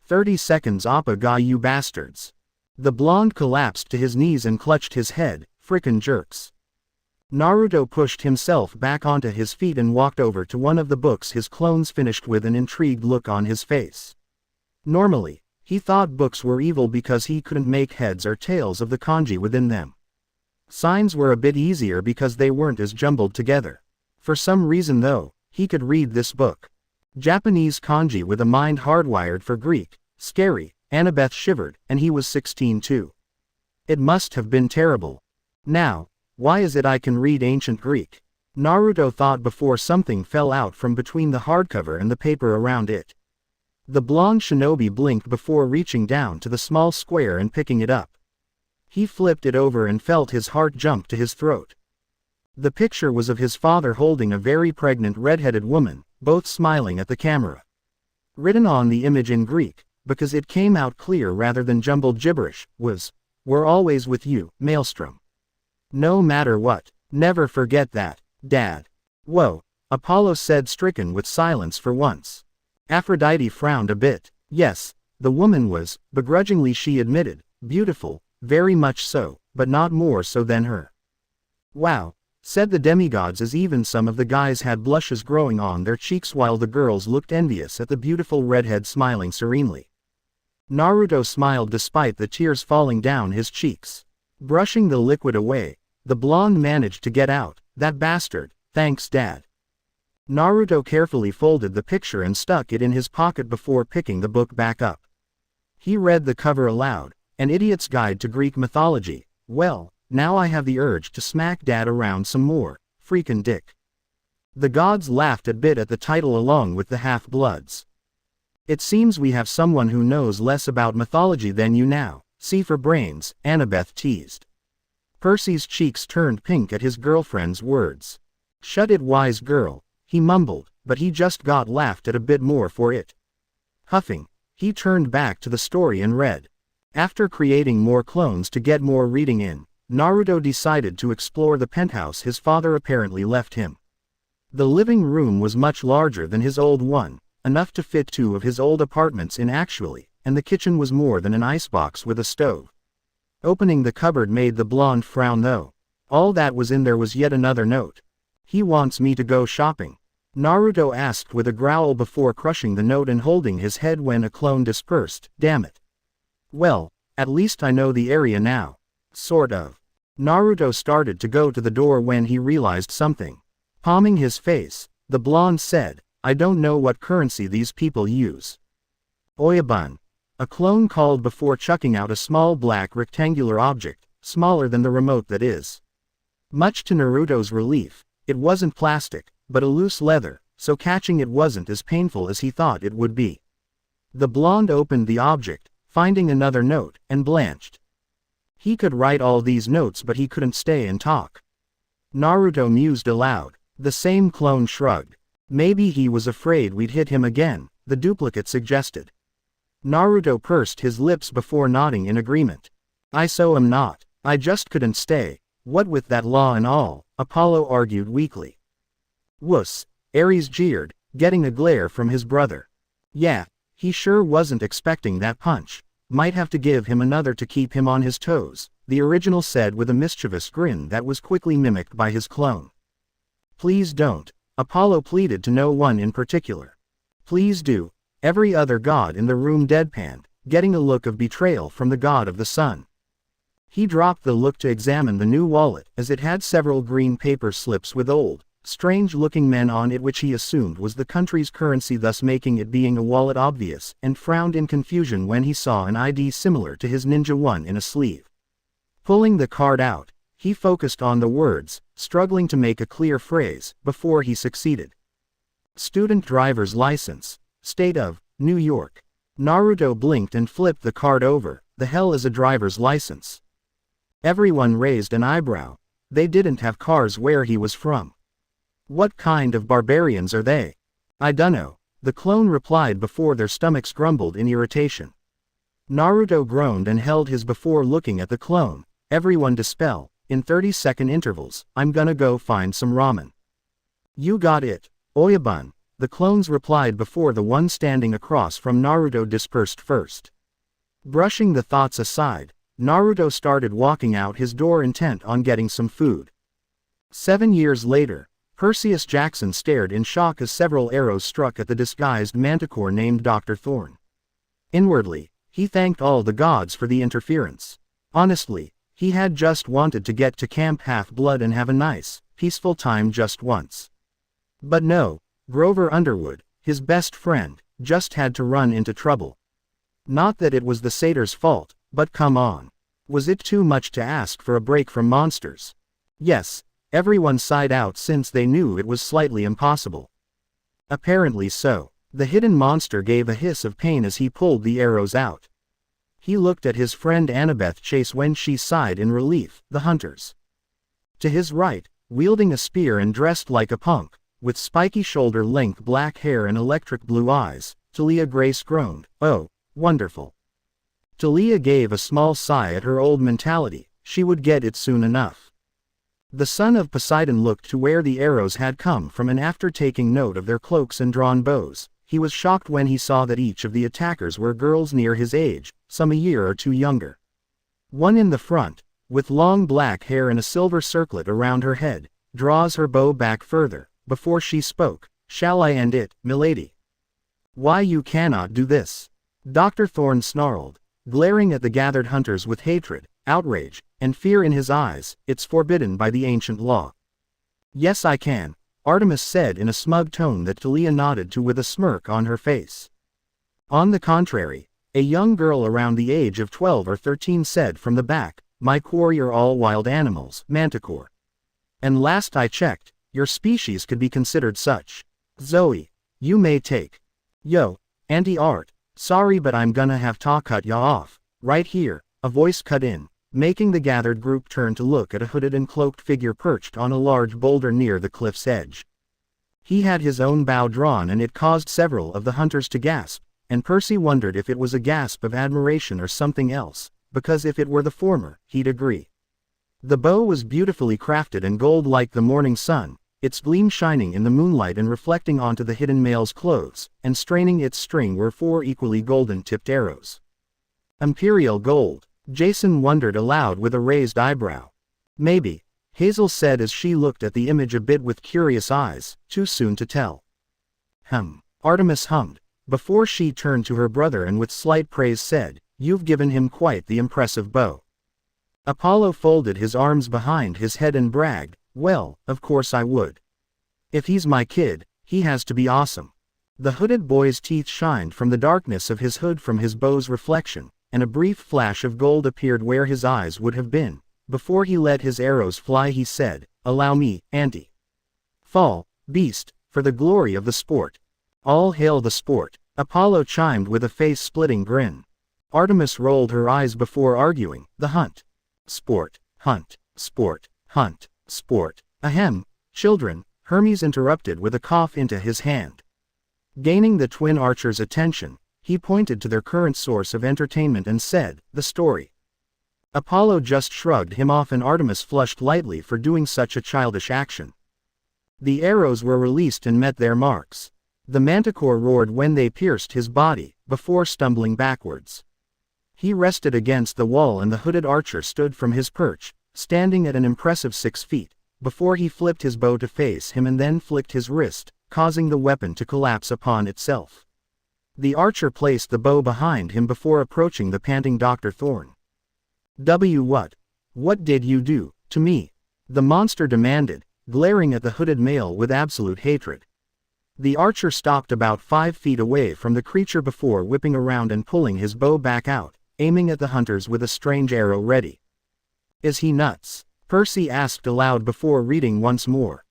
30 seconds Appa ga you bastards. The blonde collapsed to his knees and clutched his head, frickin' jerks. Naruto pushed himself back onto his feet and walked over to one of the books his clones finished with an intrigued look on his face. Normally, he thought books were evil because he couldn't make heads or tails of the kanji within them. Signs were a bit easier because they weren't as jumbled together. For some reason though, he could read this book. Japanese kanji with a mind hardwired for Greek. Scary. Annabeth shivered, and he was 16 too. It must have been terrible. Now, why is it I can read ancient Greek? Naruto thought before something fell out from between the hardcover and the paper around it. The blonde shinobi blinked before reaching down to the small square and picking it up. He flipped it over and felt his heart jump to his throat. The picture was of his father holding a very pregnant red-headed woman, both smiling at the camera. Written on the image in Greek, because it came out clear rather than jumbled gibberish, was, "We're always with you, Maelstrom. No matter what, never forget that, Dad." Whoa, Apollo said, stricken with silence for once. Aphrodite frowned a bit. Yes, the woman was, begrudgingly she admitted, beautiful, very much so, but not more so than her. Wow, said the demigods as even some of the guys had blushes growing on their cheeks while the girls looked envious at the beautiful redhead smiling serenely. Naruto smiled despite the tears falling down his cheeks. Brushing the liquid away, the blonde managed to get out, "That bastard, thanks Dad." Naruto carefully folded the picture and stuck it in his pocket before picking the book back up. He read the cover aloud, An Idiot's Guide to Greek Mythology. Well, now I have the urge to smack Dad around some more, freakin' dick. The gods laughed a bit at the title along with the half-bloods. It seems we have someone who knows less about mythology than you now, see for brains, Annabeth teased. Percy's cheeks turned pink at his girlfriend's words. Shut it, wise girl, he mumbled, but he just got laughed at a bit more for it. Huffing, he turned back to the story and read. After creating more clones to get more reading in, Naruto decided to explore the penthouse his father apparently left him. The living room was much larger than his old one, enough to fit 2 of his old apartments in actually, and the kitchen was more than an icebox with a stove. Opening the cupboard made the blonde frown though. All that was in there was yet another note. He wants me to go shopping, Naruto asked with a growl before crushing the note and holding his head when a clone dispersed. Damn it. Well, at least I know the area now. Sort of. Naruto started to go to the door when he realized something. Palming his face, the blonde said, I don't know what currency these people use. Oyabun. A clone called before chucking out a small black rectangular object, smaller than the remote that is. Much to Naruto's relief, it wasn't plastic, but a loose leather, so catching it wasn't as painful as he thought it would be. The blonde opened the object, finding another note, and blanched. He could write all these notes but he couldn't stay and talk. Naruto mused aloud. The same clone shrugged. Maybe he was afraid we'd hit him again, the duplicate suggested. Naruto pursed his lips before nodding in agreement. I so am not. I just couldn't stay. What with that law and all, Apollo argued weakly. Wuss, Ares jeered, getting a glare from his brother. Yeah, he sure wasn't expecting that punch. Might have to give him another to keep him on his toes, the original said with a mischievous grin that was quickly mimicked by his clone. Please don't, Apollo pleaded to no one in particular. Please do, every other god in the room deadpanned, getting a look of betrayal from the god of the sun. He dropped the look to examine the new wallet as it had several green paper slips with old, strange-looking men on it which he assumed was the country's currency, thus making it being a wallet obvious, and frowned in confusion when he saw an ID similar to his ninja one in a sleeve. Pulling the card out, he focused on the words, struggling to make a clear phrase, before he succeeded. Student driver's license, State of New York. Naruto blinked and flipped the card over. The hell is a driver's license? Everyone raised an eyebrow. They didn't have cars where he was from. What kind of barbarians are they? I dunno, the clone replied before their stomachs grumbled in irritation. Naruto groaned and held his before looking at the clone. Everyone dispel, in 30-second intervals. I'm gonna go find some ramen. You got it, Oyabun, the clones replied before the one standing across from Naruto dispersed first. Brushing the thoughts aside, Naruto started walking out his door intent on getting some food. 7 years later, Perseus Jackson stared in shock as several arrows struck at the disguised manticore named Dr. Thorne. Inwardly, he thanked all the gods for the interference. Honestly, he had just wanted to get to Camp Half-Blood and have a nice, peaceful time just once. But no, Grover Underwood, his best friend, just had to run into trouble. Not that it was the satyr's fault, but come on. Was it too much to ask for a break from monsters? Yes, everyone sighed out since they knew it was slightly impossible. Apparently so. The hidden monster gave a hiss of pain as he pulled the arrows out. He looked at his friend Annabeth Chase when she sighed in relief, the hunters. To his right, wielding a spear and dressed like a punk, with spiky shoulder-length black hair and electric blue eyes, Talia Grace groaned, "Oh, wonderful." Talia gave a small sigh at her old mentality. She would get it soon enough. The son of Poseidon looked to where the arrows had come from, and after taking note of their cloaks and drawn bows, he was shocked when he saw that each of the attackers were girls near his age, some a year or two younger. One in the front, with long black hair and a silver circlet around her head, draws her bow back further. Before she spoke, "Shall I end it, milady?" "Why you cannot do this?" Dr. Thorne snarled, glaring at the gathered hunters with hatred, outrage, and fear in his eyes. "It's forbidden by the ancient law." "Yes I can," Artemis said in a smug tone that Talia nodded to with a smirk on her face. On the contrary, a young girl around the age of 12 or 13 said from the back, "My quarry are all wild animals, manticore. And last I checked, your species could be considered such. Zoe, you may take." "Yo, Auntie Art, sorry but I'm gonna have to cut ya off, right here," a voice cut in, making the gathered group turn to look at a hooded and cloaked figure perched on a large boulder near the cliff's edge. He had his own bow drawn and it caused several of the hunters to gasp, and Percy wondered if it was a gasp of admiration or something else, because if it were the former, he'd agree. The bow was beautifully crafted and gold like the morning sun, its gleam shining in the moonlight and reflecting onto the hidden male's clothes, and straining its string were 4 equally golden-tipped arrows. Imperial gold, Jason wondered aloud with a raised eyebrow. Maybe, Hazel said as she looked at the image a bit with curious eyes, too soon to tell. Artemis hummed, before she turned to her brother and with slight praise said, "You've given him quite the impressive bow." Apollo folded his arms behind his head and bragged, "Well, of course I would. If he's my kid, he has to be awesome." The hooded boy's teeth shined from the darkness of his hood from his bow's reflection, and a brief flash of gold appeared where his eyes would have been. Before he let his arrows fly he said, "Allow me, Auntie. Fall, beast, for the glory of the sport." "All hail the sport," Apollo chimed with a face-splitting grin. Artemis rolled her eyes before arguing, "The hunt. Sport, hunt, sport, hunt, sport. Ahem, children, Hermes interrupted with a cough into his hand. Gaining the twin archers' attention, he pointed to their current source of entertainment and said, "The story." Apollo just shrugged him off and Artemis flushed lightly for doing such a childish action. The arrows were released and met their marks. The manticore roared when they pierced his body, before stumbling backwards. He rested against the wall and the hooded archer stood from his perch, standing at an impressive 6 feet, before he flipped his bow to face him and then flicked his wrist, causing the weapon to collapse upon itself. The archer placed the bow behind him before approaching the panting Dr. Thorne. What did you do to me?" the monster demanded, glaring at the hooded male with absolute hatred. The archer stopped about 5 feet away from the creature before whipping around and pulling his bow back out, aiming at the hunters with a strange arrow ready. "Is he nuts?" Percy asked aloud before reading once more.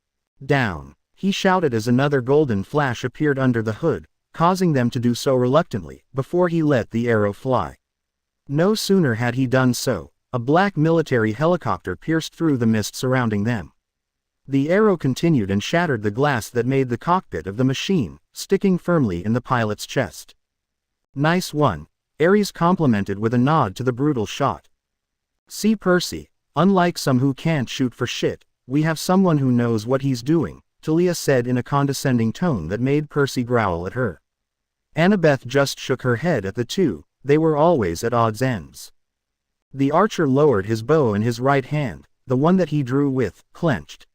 "Down," he shouted as another golden flash appeared under the hood, causing them to do so reluctantly, before he let the arrow fly. No sooner had he done so, a black military helicopter pierced through the mist surrounding them. The arrow continued and shattered the glass that made the cockpit of the machine, sticking firmly in the pilot's chest. "Nice one," Ares complimented with a nod to the brutal shot. "See Percy, unlike some who can't shoot for shit, we have someone who knows what he's doing," Talia said in a condescending tone that made Percy growl at her. Annabeth just shook her head at the two. They were always at odds ends. The archer lowered his bow in his right hand, the one that he drew with, clenched.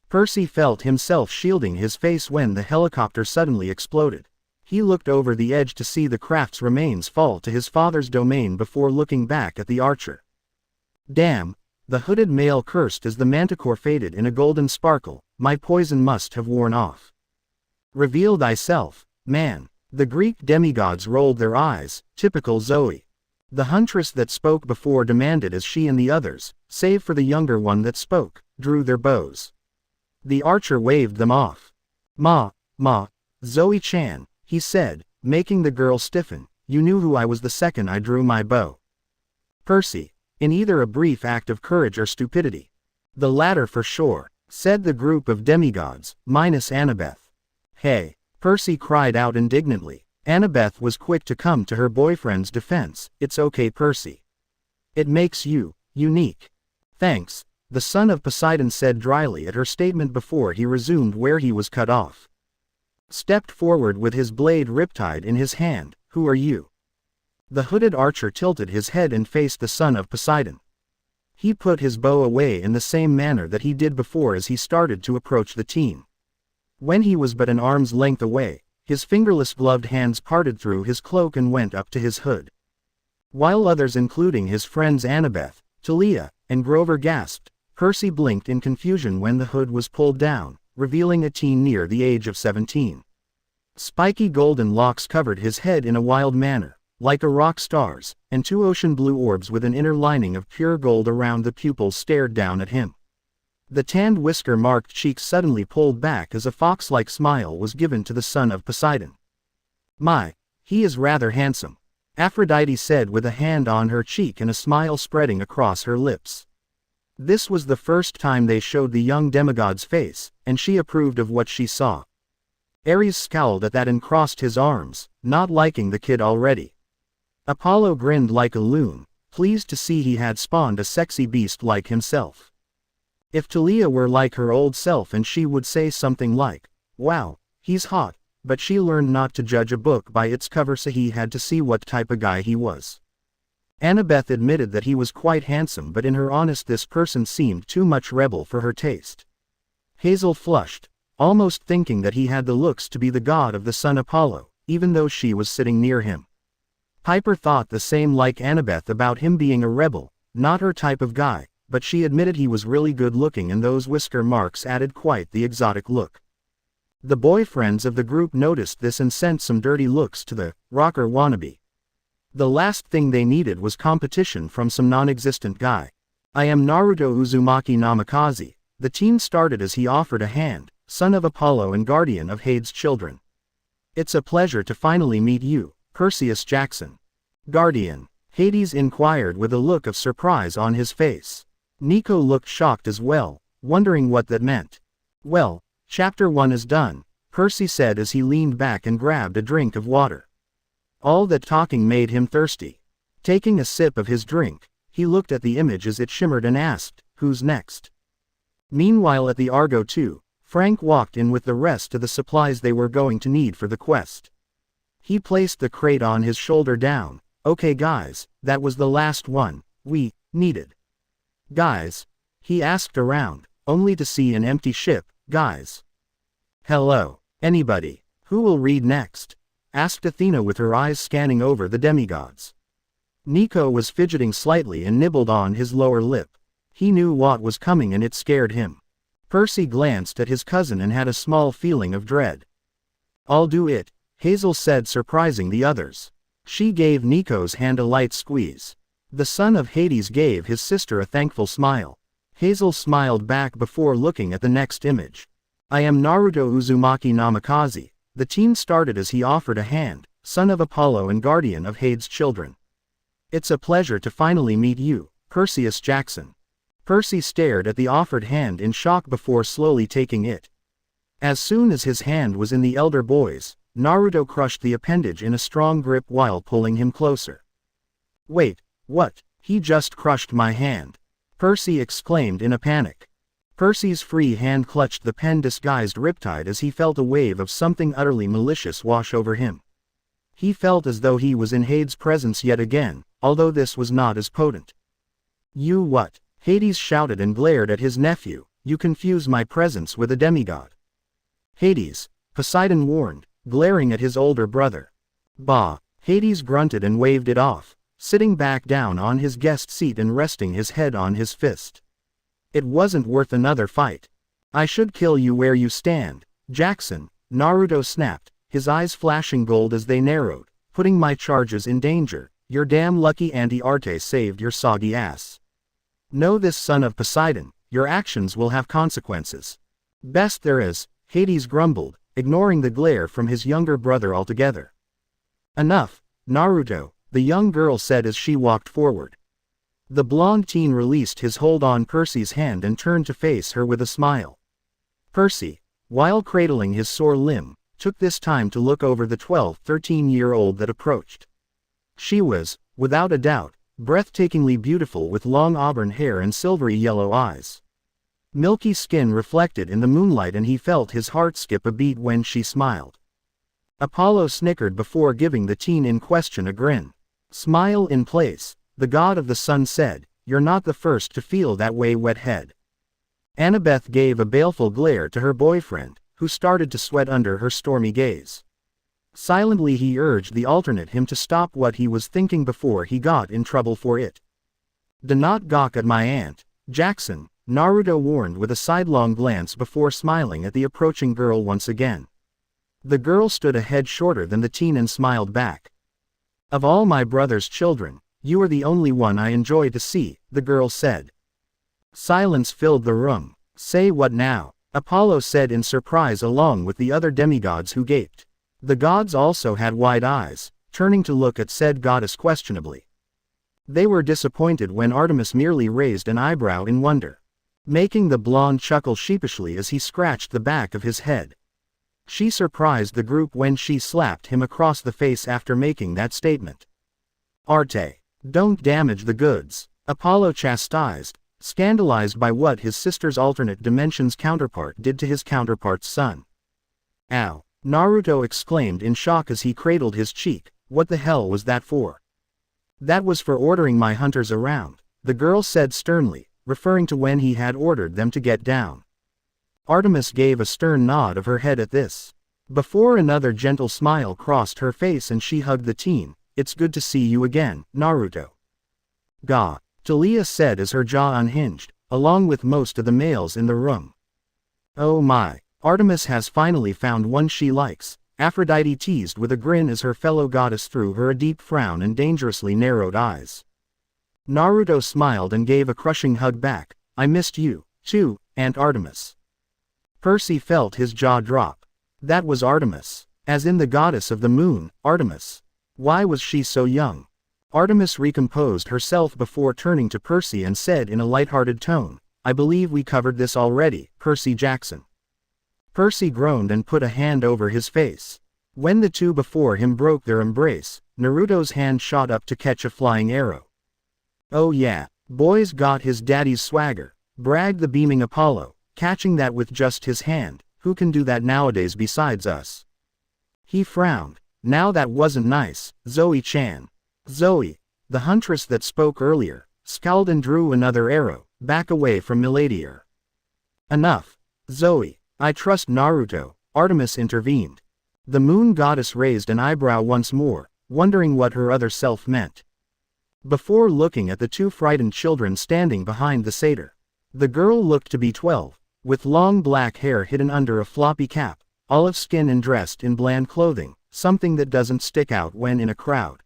Percy felt himself shielding his face when the helicopter suddenly exploded. He looked over the edge to see the craft's remains fall to his father's domain before looking back at the archer. "Damn," the hooded male cursed as the manticore faded in a golden sparkle, "my poison must have worn off." "Reveal thyself, man." The Greek demigods rolled their eyes, typical Zoe. The huntress that spoke before demanded as she and the others, save for the younger one that spoke, drew their bows. The archer waved them off. Ma, Zoe-chan, he said, making the girl stiffen, "you knew who I was the second I drew my bow." Percy, in either a brief act of courage or stupidity. "The latter for sure," said the group of demigods, minus Annabeth. "Hey," Percy cried out indignantly. Annabeth was quick to come to her boyfriend's defense. "It's okay, Percy. It makes you unique." "Thanks," the son of Poseidon said dryly at her statement before he resumed where he was cut off. Stepped forward with his blade riptide in his hand. "Who are you?" The hooded archer tilted his head and faced the son of Poseidon. He put his bow away in the same manner that he did before as he started to approach the team. When he was but an arm's length away, his fingerless gloved hands parted through his cloak and went up to his hood. While others including his friends Annabeth, Talia, and Grover gasped, Percy blinked in confusion when the hood was pulled down, revealing a teen near the age of 17. Spiky golden locks covered his head in a wild manner, like a rock star's, and 2 ocean blue orbs with an inner lining of pure gold around the pupils stared down at him. The tanned whisker-marked cheeks suddenly pulled back as a fox-like smile was given to the son of Poseidon. "My, he is rather handsome," Aphrodite said with a hand on her cheek and a smile spreading across her lips. This was the first time they showed the young demigod's face, and she approved of what she saw. Ares scowled at that and crossed his arms, not liking the kid already. Apollo grinned like a loon, pleased to see he had spawned a sexy beast like himself. If Talia were like her old self and she would say something like, "Wow, he's hot," but she learned not to judge a book by its cover, so he had to see what type of guy he was. Annabeth admitted that he was quite handsome, but in her honest this person seemed too much rebel for her taste. Hazel flushed, almost thinking that he had the looks to be the god of the sun Apollo, even though she was sitting near him. Piper thought the same like Annabeth about him being a rebel, not her type of guy, but she admitted he was really good looking and those whisker marks added quite the exotic look. The boyfriends of the group noticed this and sent some dirty looks to the rocker wannabe. The last thing they needed was competition from some non-existent guy. "I am Naruto Uzumaki Namikaze," the teen started as he offered a hand, son of Apollo and guardian of Hades' children. "It's a pleasure to finally meet you, Perseus Jackson." "Guardian?" Hades inquired with a look of surprise on his face. Nico looked shocked as well, wondering what that meant. "Well, Chapter 1 is done, Percy said as he leaned back and grabbed a drink of water. All that talking made him thirsty. Taking a sip of his drink, he looked at the image as it shimmered and asked, "Who's next?" Meanwhile at the Argo 2, Frank walked in with the rest of the supplies they were going to need for the quest. He placed the crate on his shoulder down. "Okay guys, that was the last one we needed." "Guys?" he asked around, only to see an empty ship. "Guys? Hello? Anybody? Who will read next?" asked Athena with her eyes scanning over the demigods. Nico was fidgeting slightly and nibbled on his lower lip. He knew what was coming and it scared him. Percy glanced at his cousin and had a small feeling of dread. "I'll do it," Hazel said, surprising the others. She gave Nico's hand a light squeeze. The son of Hades gave his sister a thankful smile. Hazel smiled back before looking at the next image. "I am Naruto Uzumaki Namikaze." The teen started as he offered a hand, son of Apollo and guardian of Hades' children. "It's a pleasure to finally meet you, Perseus Jackson." Percy stared at the offered hand in shock before slowly taking it. As soon as his hand was in the elder boy's, Naruto crushed the appendage in a strong grip while pulling him closer. "Wait, what? He just crushed my hand!" Percy exclaimed in a panic. Percy's free hand clutched the pen-disguised riptide as he felt a wave of something utterly malicious wash over him. He felt as though he was in Hades' presence yet again, although this was not as potent. "You what?" Hades shouted and glared at his nephew. "You confuse my presence with a demigod." "Hades," Poseidon warned, glaring at his older brother. "Bah!" Hades grunted and waved it off, sitting back down on his guest seat and resting his head on his fist. "It wasn't worth another fight. I should kill you where you stand, Jackson," Naruto snapped, his eyes flashing gold as they narrowed, "putting my charges in danger. You're damn lucky Auntie Arte saved your soggy ass. Know this, son of Poseidon, your actions will have consequences." "Best there is," Hades grumbled, ignoring the glare from his younger brother altogether. "Enough, Naruto," the young girl said as she walked forward. The blonde teen released his hold on Percy's hand and turned to face her with a smile. Percy, while cradling his sore limb, took this time to look over the 12-13-year-old that approached. She was, without a doubt, breathtakingly beautiful with long auburn hair and silvery yellow eyes. Milky skin reflected in the moonlight and he felt his heart skip a beat when she smiled. Apollo snickered before giving the teen in question a grin. "Smile in place," the god of the sun said, "you're not the first to feel that way, wethead." Annabeth gave a baleful glare to her boyfriend, who started to sweat under her stormy gaze. Silently he urged the alternate him to stop what he was thinking before he got in trouble for it. "Do not gawk at my aunt, Jackson," Naruto warned with a sidelong glance before smiling at the approaching girl once again. The girl stood a head shorter than the teen and smiled back. "Of all my brother's children, you are the only one I enjoy to see," the girl said. Silence filled the room. "Say what now?" Apollo said in surprise along with the other demigods who gaped. The gods also had wide eyes, turning to look at said goddess questionably. They were disappointed when Artemis merely raised an eyebrow in wonder, making the blonde chuckle sheepishly as he scratched the back of his head. She surprised the group when she slapped him across the face after making that statement. "Arte, don't damage the goods," Apollo chastised, scandalized by what his sister's alternate dimensions counterpart did to his counterpart's son. "Ow," Naruto exclaimed in shock as he cradled his cheek. "What the hell was that for?" "That was for ordering my hunters around," the girl said sternly, referring to when he had ordered them to get down. Artemis gave a stern nod of her head at this, before another gentle smile crossed her face and she hugged the teen. "It's good to see you again, Naruto." "Gah," Talia said as her jaw unhinged, along with most of the males in the room. "Oh my, Artemis has finally found one she likes," Aphrodite teased with a grin as her fellow goddess threw her a deep frown and dangerously narrowed eyes. Naruto smiled and gave a crushing hug back. "I missed you, too, Aunt Artemis." Percy felt his jaw drop. That was Artemis, as in the goddess of the moon, Artemis. Why was she so young? Artemis recomposed herself before turning to Percy and said in a light-hearted tone, "I believe we covered this already, Percy Jackson." Percy groaned and put a hand over his face. When the two before him broke their embrace, Naruto's hand shot up to catch a flying arrow. "Oh yeah, boy's got his daddy's swagger," bragged the beaming Apollo, catching that with just his hand. "Who can do that nowadays besides us?" He frowned. Now that wasn't nice, Zoe-chan. Zoe, the huntress that spoke earlier, scowled and drew another arrow, back away from Miladier. "Enough. Zoe, I trust Naruto," Artemis intervened. The moon goddess raised an eyebrow once more, wondering what her other self meant. Before looking at the two frightened children standing behind the satyr. The girl looked to be 12, with long black hair hidden under a floppy cap, olive skin and dressed in bland clothing, something that doesn't stick out when in a crowd.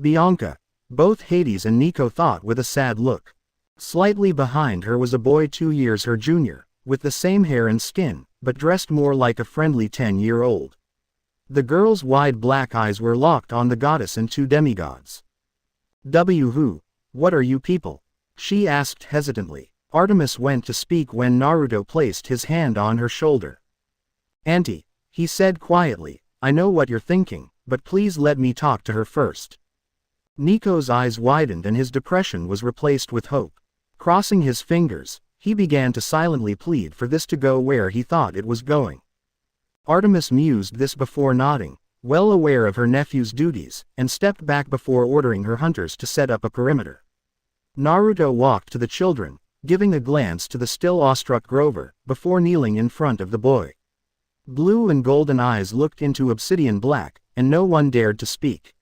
Bianca, both Hades and Nico thought with a sad look. Slightly behind her was a boy 2 years her junior, with the same hair and skin, but dressed more like a friendly 10-year-old. The girl's wide black eyes were locked on the goddess and two demigods. "Who? What are you people?" she asked hesitantly. Artemis went to speak when Naruto placed his hand on her shoulder. "Auntie," he said quietly, "I know what you're thinking, but please let me talk to her first." Nico's eyes widened and his depression was replaced with hope. Crossing his fingers, he began to silently plead for this to go where he thought it was going. Artemis mused this before nodding, well aware of her nephew's duties, and stepped back before ordering her hunters to set up a perimeter. Naruto walked to the children, giving a glance to the still awestruck Grover, before kneeling in front of the boy. Blue and golden eyes looked into obsidian black, and no one dared to speak.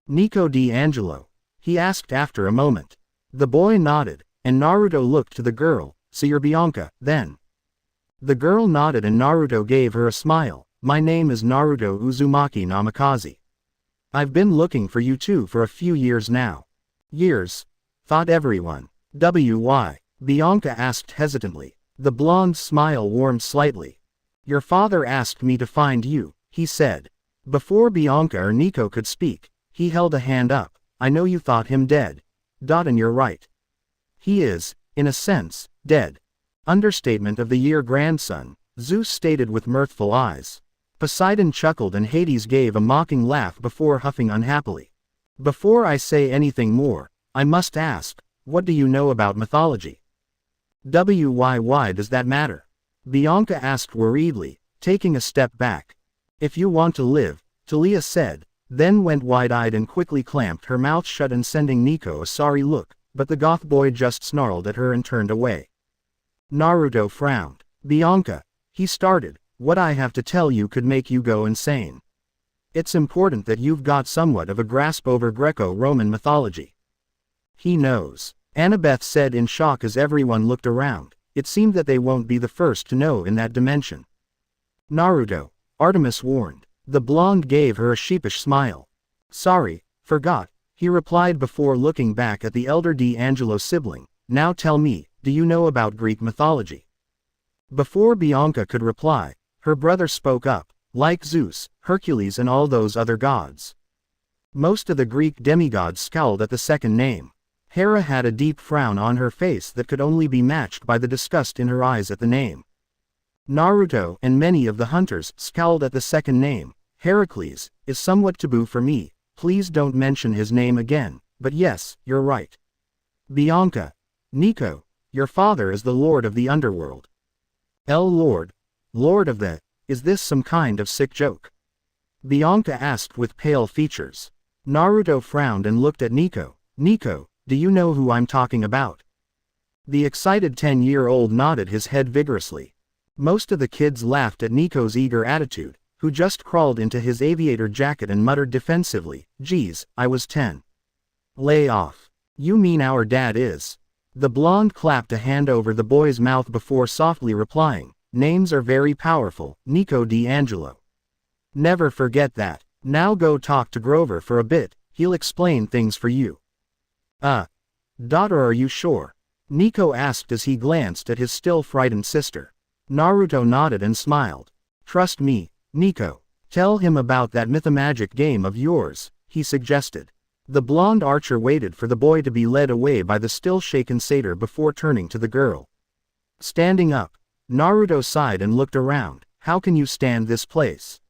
"Nico D'Angelo?" he asked after a moment. The boy nodded, and Naruto looked to the girl. "So you're Bianca, then?" The girl nodded and Naruto gave her a smile. "My name is Naruto Uzumaki Namikaze. I've been looking for you two for a few years now." "Years?" thought everyone. "Why?" Bianca asked hesitantly. The blonde's smile warmed slightly. "Your father asked me to find you," he said. Before Bianca or Nico could speak, he held a hand up. "I know you thought him dead. And you're right. He is, in a sense, dead." Understatement of the year grandson, Zeus stated with mirthful eyes. Poseidon chuckled and Hades gave a mocking laugh before huffing unhappily. "Before I say anything more, I must ask, what do you know about mythology?" Why does that matter?" Bianca asked worriedly, taking a step back. "If you want to live," Talia said, then went wide-eyed and quickly clamped her mouth shut and sending Nico a sorry look, but the goth boy just snarled at her and turned away. Naruto frowned. "Bianca," he started, "what I have to tell you could make you go insane. It's important that you've got somewhat of a grasp over Greco-Roman mythology." "He knows," Annabeth said in shock as everyone looked around. It seemed that they won't be the first to know in that dimension. "Naruto," Artemis warned. The blonde gave her a sheepish smile. "Sorry, forgot," he replied before looking back at the elder D'Angelo sibling. "Now tell me, do you know about Greek mythology?" Before Bianca could reply, her brother spoke up. "Like Zeus, Hercules and all those other gods." Most of the Greek demigods scowled at the second name. Hera had a deep frown on her face that could only be matched by the disgust in her eyes at the name. Naruto and many of the hunters scowled at the second name. "Heracles is somewhat taboo for me, please don't mention his name again, but yes, you're right." "Bianca. Nico, your father is the lord of the underworld." Lord of the, is this some kind of sick joke?" Bianca asked with pale features. Naruto frowned and looked at Nico. "Nico, do you know who I'm talking about?" The excited 10-year-old nodded his head vigorously. Most of the kids laughed at Nico's eager attitude, who just crawled into his aviator jacket and muttered defensively, "Geez, I was 10. Lay off. You mean our dad is?" The blonde clapped a hand over the boy's mouth before softly replying, "Names are very powerful, Nico D'Angelo. Never forget that. Now go talk to Grover for a bit, he'll explain things for you." Daughter, are you sure?" Nico asked as he glanced at his still frightened sister. Naruto nodded and smiled. "Trust me, Nico. Tell him about that mythomagic game of yours," he suggested. The blonde archer waited for the boy to be led away by the still shaken satyr before turning to the girl. Standing up, Naruto sighed and looked around. How can you stand this place?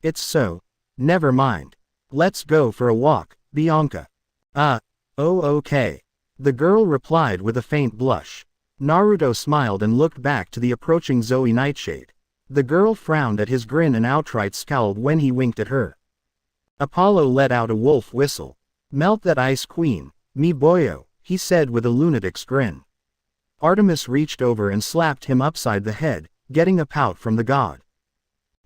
It's so. Never mind. Let's go for a walk, Bianca. Oh okay. The girl replied with a faint blush. Naruto smiled and looked back to the approaching Zoe Nightshade. The girl frowned at his grin and outright scowled when he winked at her. Apollo let out a wolf whistle. Melt that ice queen, me boyo, he said with a lunatic's grin. Artemis reached over and slapped him upside the head, getting a pout from the god.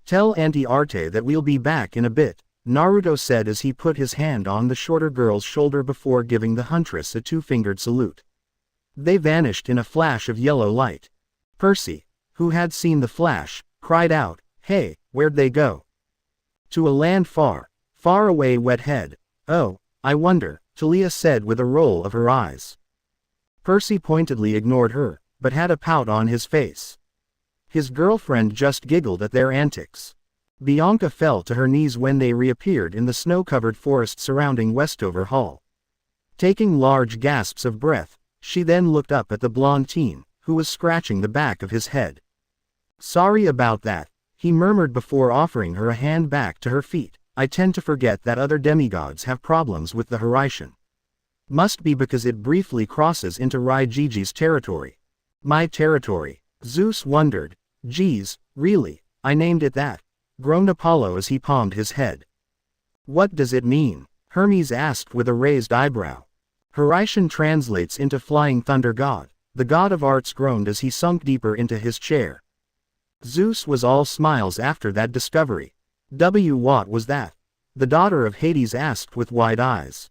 Tell Auntie Arte that we'll be back in a bit, Naruto said as he put his hand on the shorter girl's shoulder before giving the huntress a two-fingered salute. They vanished in a flash of yellow light. Percy, who had seen the flash, cried out, "Hey, where'd they go?" "To a land far, far away, Wethead. Oh, I wonder," Talia said with a roll of her eyes. Percy pointedly ignored her, but had a pout on his face. His girlfriend just giggled at their antics. Bianca fell to her knees when they reappeared in the snow-covered forest surrounding Westover Hall. Taking large gasps of breath, she then looked up at the blonde teen, who was scratching the back of his head. "Sorry about that," he murmured before offering her a hand back to her feet. "I tend to forget that other demigods have problems with the Hiraishin. Must be because it briefly crosses into Raijiji's territory." "My territory?" Zeus wondered. "Geez, really, I named it that," groaned Apollo as he palmed his head. "What does it mean?" Hermes asked with a raised eyebrow. "Hiraishin translates into flying thunder god," the god of arts groaned as he sunk deeper into his chair. Zeus was all smiles after that discovery. What was that?" the daughter of Hades asked with wide eyes.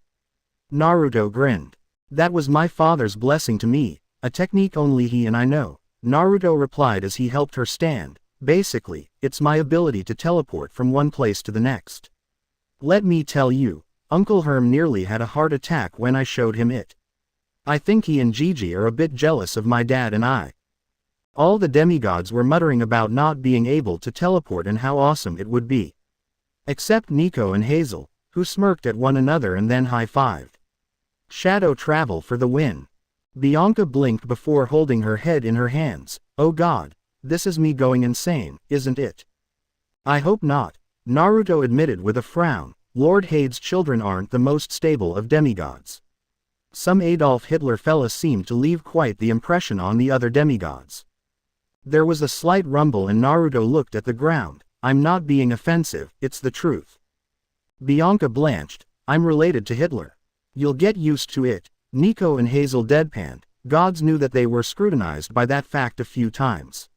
Naruto grinned. "That was my father's blessing to me, a technique only he and I know," Naruto replied as he helped her stand. "Basically, it's my ability to teleport from one place to the next. Let me tell you, Uncle Herm nearly had a heart attack when I showed him it. I think he and Gigi are a bit jealous of my dad and I." All the demigods were muttering about not being able to teleport and how awesome it would be. Except Nico and Hazel, who smirked at one another and then high-fived. Shadow travel for the win. Bianca blinked before holding her head in her hands. "Oh god, this is me going insane, isn't it?" "I hope not," Naruto admitted with a frown. "Lord Hades' children aren't the most stable of demigods. Some Adolf Hitler fella seemed to leave quite the impression on the other demigods." There was a slight rumble and Naruto looked at the ground. "I'm not being offensive, it's the truth." Bianca blanched. "I'm related to Hitler." "You'll get used to it," Nico and Hazel deadpanned. Gods knew that they were scrutinized by that fact a few times.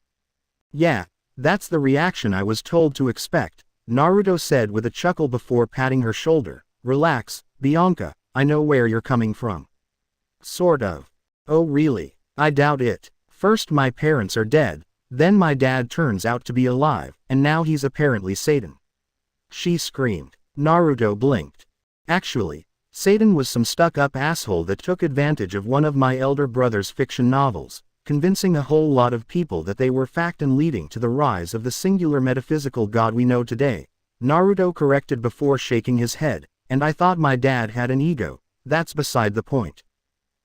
"Yeah, that's the reaction I was told to expect," Naruto said with a chuckle before patting her shoulder. "Relax, Bianca, I know where you're coming from." "Sort of." "Oh really? I doubt it. First my parents are dead, then my dad turns out to be alive, and now he's apparently Satan." She screamed. Naruto blinked. "Actually, Satan was some stuck-up asshole that took advantage of one of my elder brother's fiction novels, convincing a whole lot of people that they were fact and leading to the rise of the singular metaphysical god we know today," Naruto corrected before shaking his head. "And I thought my dad had an ego. That's beside the point.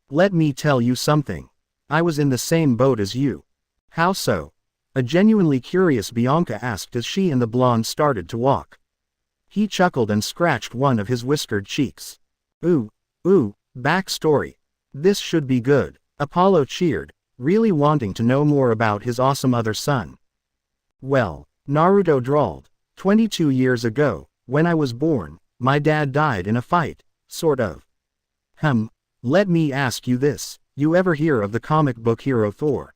Let me tell you something. I was in the same boat as you." "How so?" a genuinely curious Bianca asked as she and the blonde started to walk. He chuckled and scratched one of his whiskered cheeks. Ooh, backstory. This should be good," Apollo cheered, really wanting to know more about his awesome other son. "Well," Naruto drawled, 22 years ago, when I was born, my dad died in a fight, sort of." Let me ask you this, you ever hear of the comic book hero Thor?"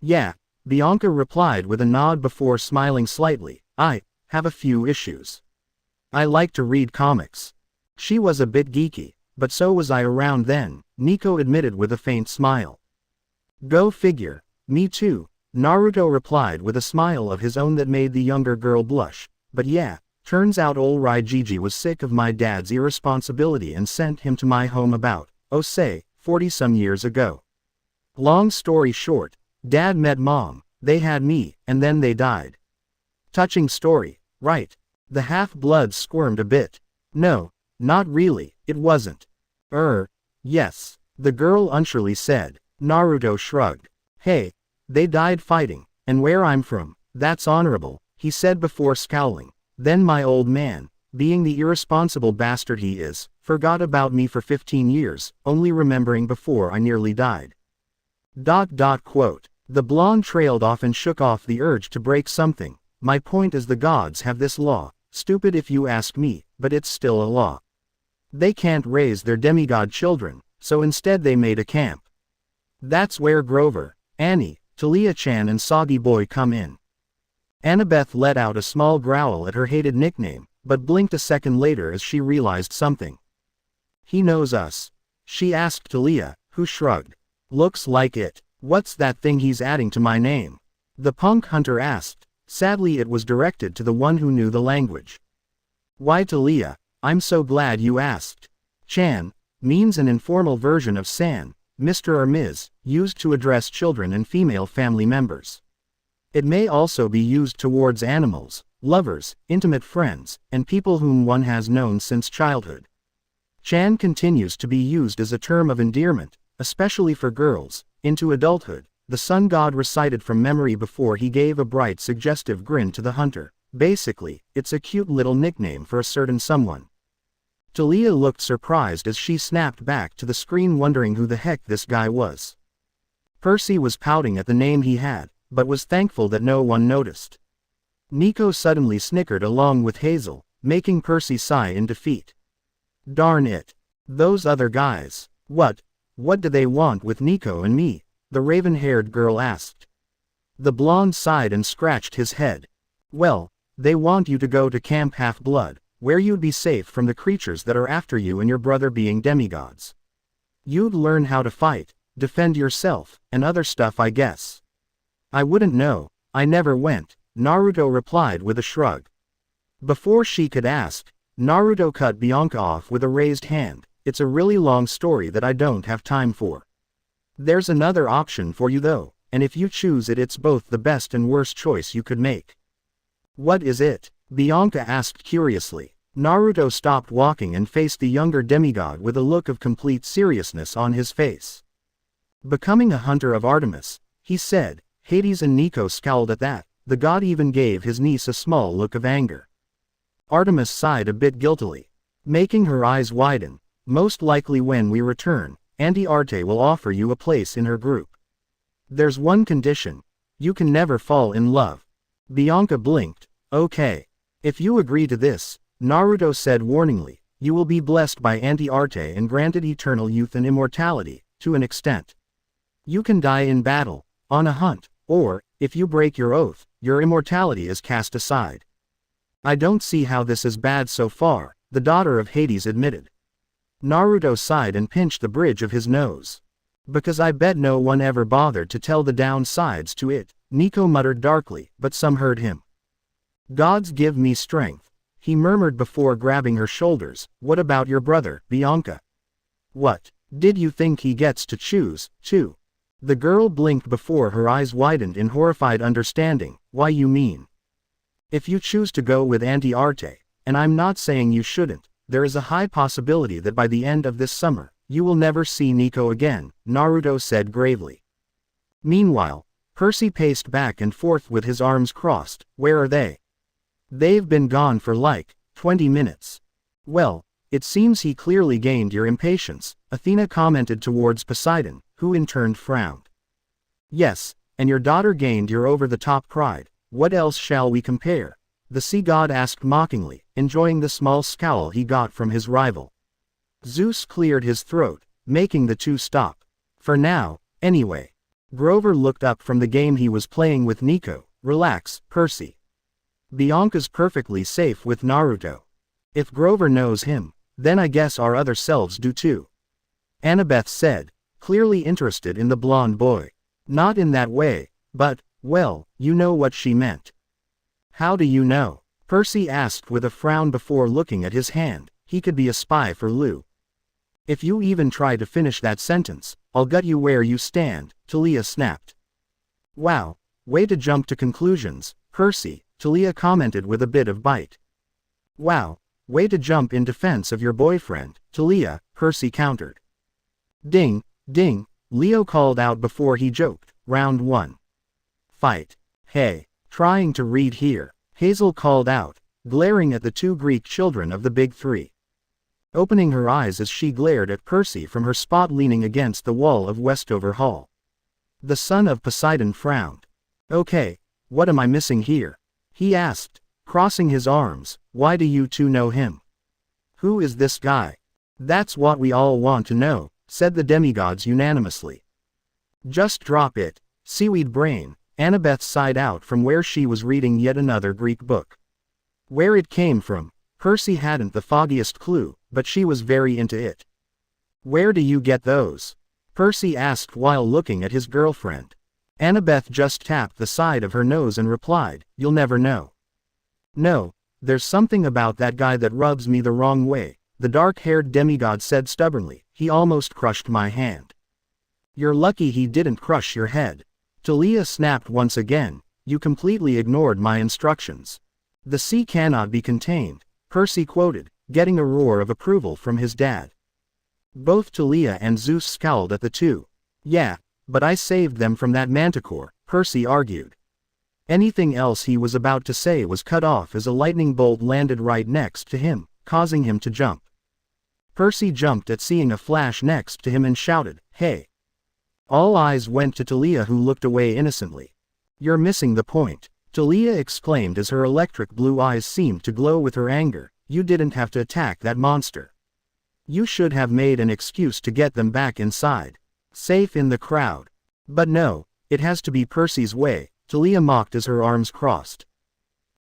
"Yeah," Bianca replied with a nod before smiling slightly. "I have a few issues. I like to read comics." She was a bit geeky, but so was I around then, Nico admitted with a faint smile. "Go figure, me too," Naruto replied with a smile of his own that made the younger girl blush. "But yeah, turns out ol' Raijiji was sick of my dad's irresponsibility and sent him to my home about, 40-some years ago. Long story short, Dad met Mom, they had me, and then they died." "Touching story, right?" The half-bloods squirmed a bit. "No, not really, it wasn't." Yes," the girl unsurely said. Naruto shrugged. "Hey, They died fighting, and where I'm from, that's honorable, he said before scowling. Then my old man, being the irresponsible bastard he is, forgot about me for 15 years, only remembering before I nearly died. Quote. The blonde trailed off and shook off the urge to break something. My point is the gods have this law, stupid if you ask me, but it's still a law. They can't raise their demigod children, so instead they made a camp. That's where Grover, Annie, Talia-chan and Soggy Boy come in. Annabeth let out a small growl at her hated nickname, but blinked a second later as she realized something. He knows us. She asked Talia, who shrugged. Looks like it. What's that thing he's adding to my name? The punk hunter asked. Sadly it was directed to the one who knew the language. Why Talia, I'm so glad you asked. Chan means an informal version of San, Mr. or Ms., used to address children and female family members. It may also be used towards animals, lovers, intimate friends, and people whom one has known since childhood. Chan continues to be used as a term of endearment, especially for girls, into adulthood, the sun god recited from memory before he gave a bright suggestive grin to the hunter. Basically, it's a cute little nickname for a certain someone. Talia looked surprised as she snapped back to the screen wondering who the heck this guy was. Percy was pouting at the name he had, but was thankful that no one noticed. Nico suddenly snickered along with Hazel, making Percy sigh in defeat. Darn it. Those other guys. What do they want with Nico and me? The raven-haired girl asked. The blonde sighed and scratched his head. Well, they want you to go to Camp Half-Blood, where you'd be safe from the creatures that are after you and your brother being demigods. You'd learn how to fight, defend yourself, and other stuff I guess. I wouldn't know, I never went, Naruto replied with a shrug. Before she could ask, Naruto cut Bianca off with a raised hand. It's a really long story that I don't have time for. There's another option for you though, and if you choose it it's both the best and worst choice you could make. What is it? Bianca asked curiously. Naruto stopped walking and faced the younger demigod with a look of complete seriousness on his face. Becoming a hunter of Artemis, he said. Hades and Nico scowled at that. The god even gave his niece a small look of anger. Artemis sighed a bit guiltily, making her eyes widen. Most likely when we return, Auntie Arte will offer you a place in her group. There's one condition. You can never fall in love. Bianca blinked. Okay. If you agree to this, Naruto said warningly, you will be blessed by Auntie Arte and granted eternal youth and immortality, to an extent. You can die in battle, on a hunt, or, if you break your oath, your immortality is cast aside. I don't see how this is bad so far, the daughter of Hades admitted. Naruto sighed and pinched the bridge of his nose. Because I bet no one ever bothered to tell the downsides to it, Nico muttered darkly, but some heard him. Gods give me strength, he murmured before grabbing her shoulders. What about your brother, Bianca? What, did you think he gets to choose, too? The girl blinked before her eyes widened in horrified understanding. Why you mean? If you choose to go with Auntie Arte, and I'm not saying you shouldn't, there is a high possibility that by the end of this summer, you will never see Nico again, Naruto said gravely. Meanwhile, Percy paced back and forth with his arms crossed. Where are they? They've been gone for like 20 minutes. Well, it seems he clearly gained your impatience, Athena commented towards Poseidon, who in turn frowned. Yes, and your daughter gained your over-the-top pride. What else shall we compare? The sea god asked mockingly, enjoying the small scowl he got from his rival. Zeus cleared his throat, making the two stop. For now, anyway. Grover looked up from the game he was playing with Nico. Relax, Percy. Bianca's perfectly safe with Naruto. If Grover knows him, then I guess our other selves do too. Annabeth said, clearly interested in the blonde boy. Not in that way, but, well, you know what she meant. How do you know? Percy asked with a frown before looking at his hand. He could be a spy for Lou. If you even try to finish that sentence, I'll gut you where you stand, Talia snapped. Wow, way to jump to conclusions, Percy, Talia commented with a bit of bite. Wow, way to jump in defense of your boyfriend, Talia, Percy countered. Ding, ding, Leo called out before he joked. Round 1. fight. Hey, trying to read here, Hazel called out, glaring at the two Greek children of the big three. Opening her eyes as she glared at Percy from her spot leaning against the wall of Westover Hall. The son of Poseidon frowned. Okay, what am I missing here? He asked, crossing his arms. Why do you two know him? Who is this guy? That's what we all want to know, said the demigods unanimously. Just drop it, seaweed brain. Annabeth sighed out from where she was reading yet another Greek book. Where it came from, Percy hadn't the foggiest clue, but she was very into it. Where do you get those? Percy asked while looking at his girlfriend. Annabeth just tapped the side of her nose and replied, You'll never know. No, there's something about that guy that rubs me the wrong way, the dark-haired demigod said stubbornly. He almost crushed my hand. You're lucky he didn't crush your head. Talia snapped once again, you completely ignored my instructions. The sea cannot be contained, Percy quoted, getting a roar of approval from his dad. Both Talia and Zeus scowled at the two. Yeah, but I saved them from that manticore, Percy argued. Anything else he was about to say was cut off as a lightning bolt landed right next to him, causing him to jump. Percy jumped at seeing a flash next to him and shouted, Hey! All eyes went to Talia, who looked away innocently. You're missing the point, Talia exclaimed as her electric blue eyes seemed to glow with her anger. You didn't have to attack that monster. You should have made an excuse to get them back inside, safe in the crowd. But no, it has to be Percy's way, Talia mocked as her arms crossed.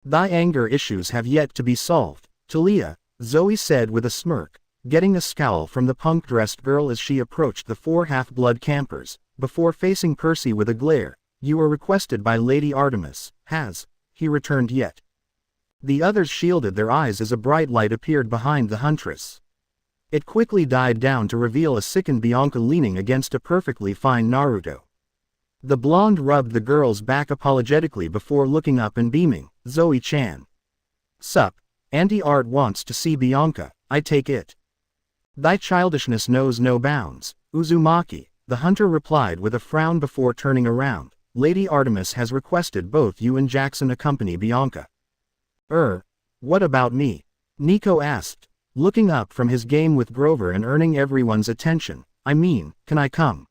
Thy anger issues have yet to be solved, Talia, Zoe said with a smirk, getting a scowl from the punk-dressed girl as she approached the four half-blood campers, before facing Percy with a glare. You were requested by Lady Artemis, has he returned yet? The others shielded their eyes as a bright light appeared behind the huntress. It quickly died down to reveal a sickened Bianca leaning against a perfectly fine Naruto. The blonde rubbed the girl's back apologetically before looking up and beaming, Zoe-chan. Sup, Auntie Art wants to see Bianca, I take it. Thy childishness knows no bounds, Uzumaki, the hunter replied with a frown before turning around. Lady Artemis has requested both you and Jackson accompany Bianca. What about me? Nico asked, looking up from his game with Grover and earning everyone's attention. I mean, can I come?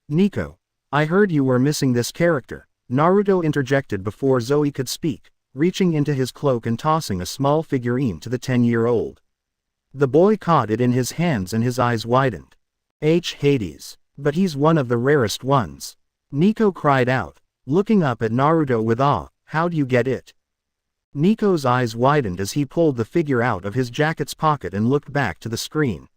Nico, I heard you were missing this character, Naruto interjected before Zoe could speak, reaching into his cloak and tossing a small figurine to the 10-year-old. The boy caught it in his hands and his eyes widened. Hades, but he's one of the rarest ones. Nico cried out, looking up at Naruto with awe. How'd you get it? Nico's eyes widened as he pulled the figure out of his jacket's pocket and looked back to the screen.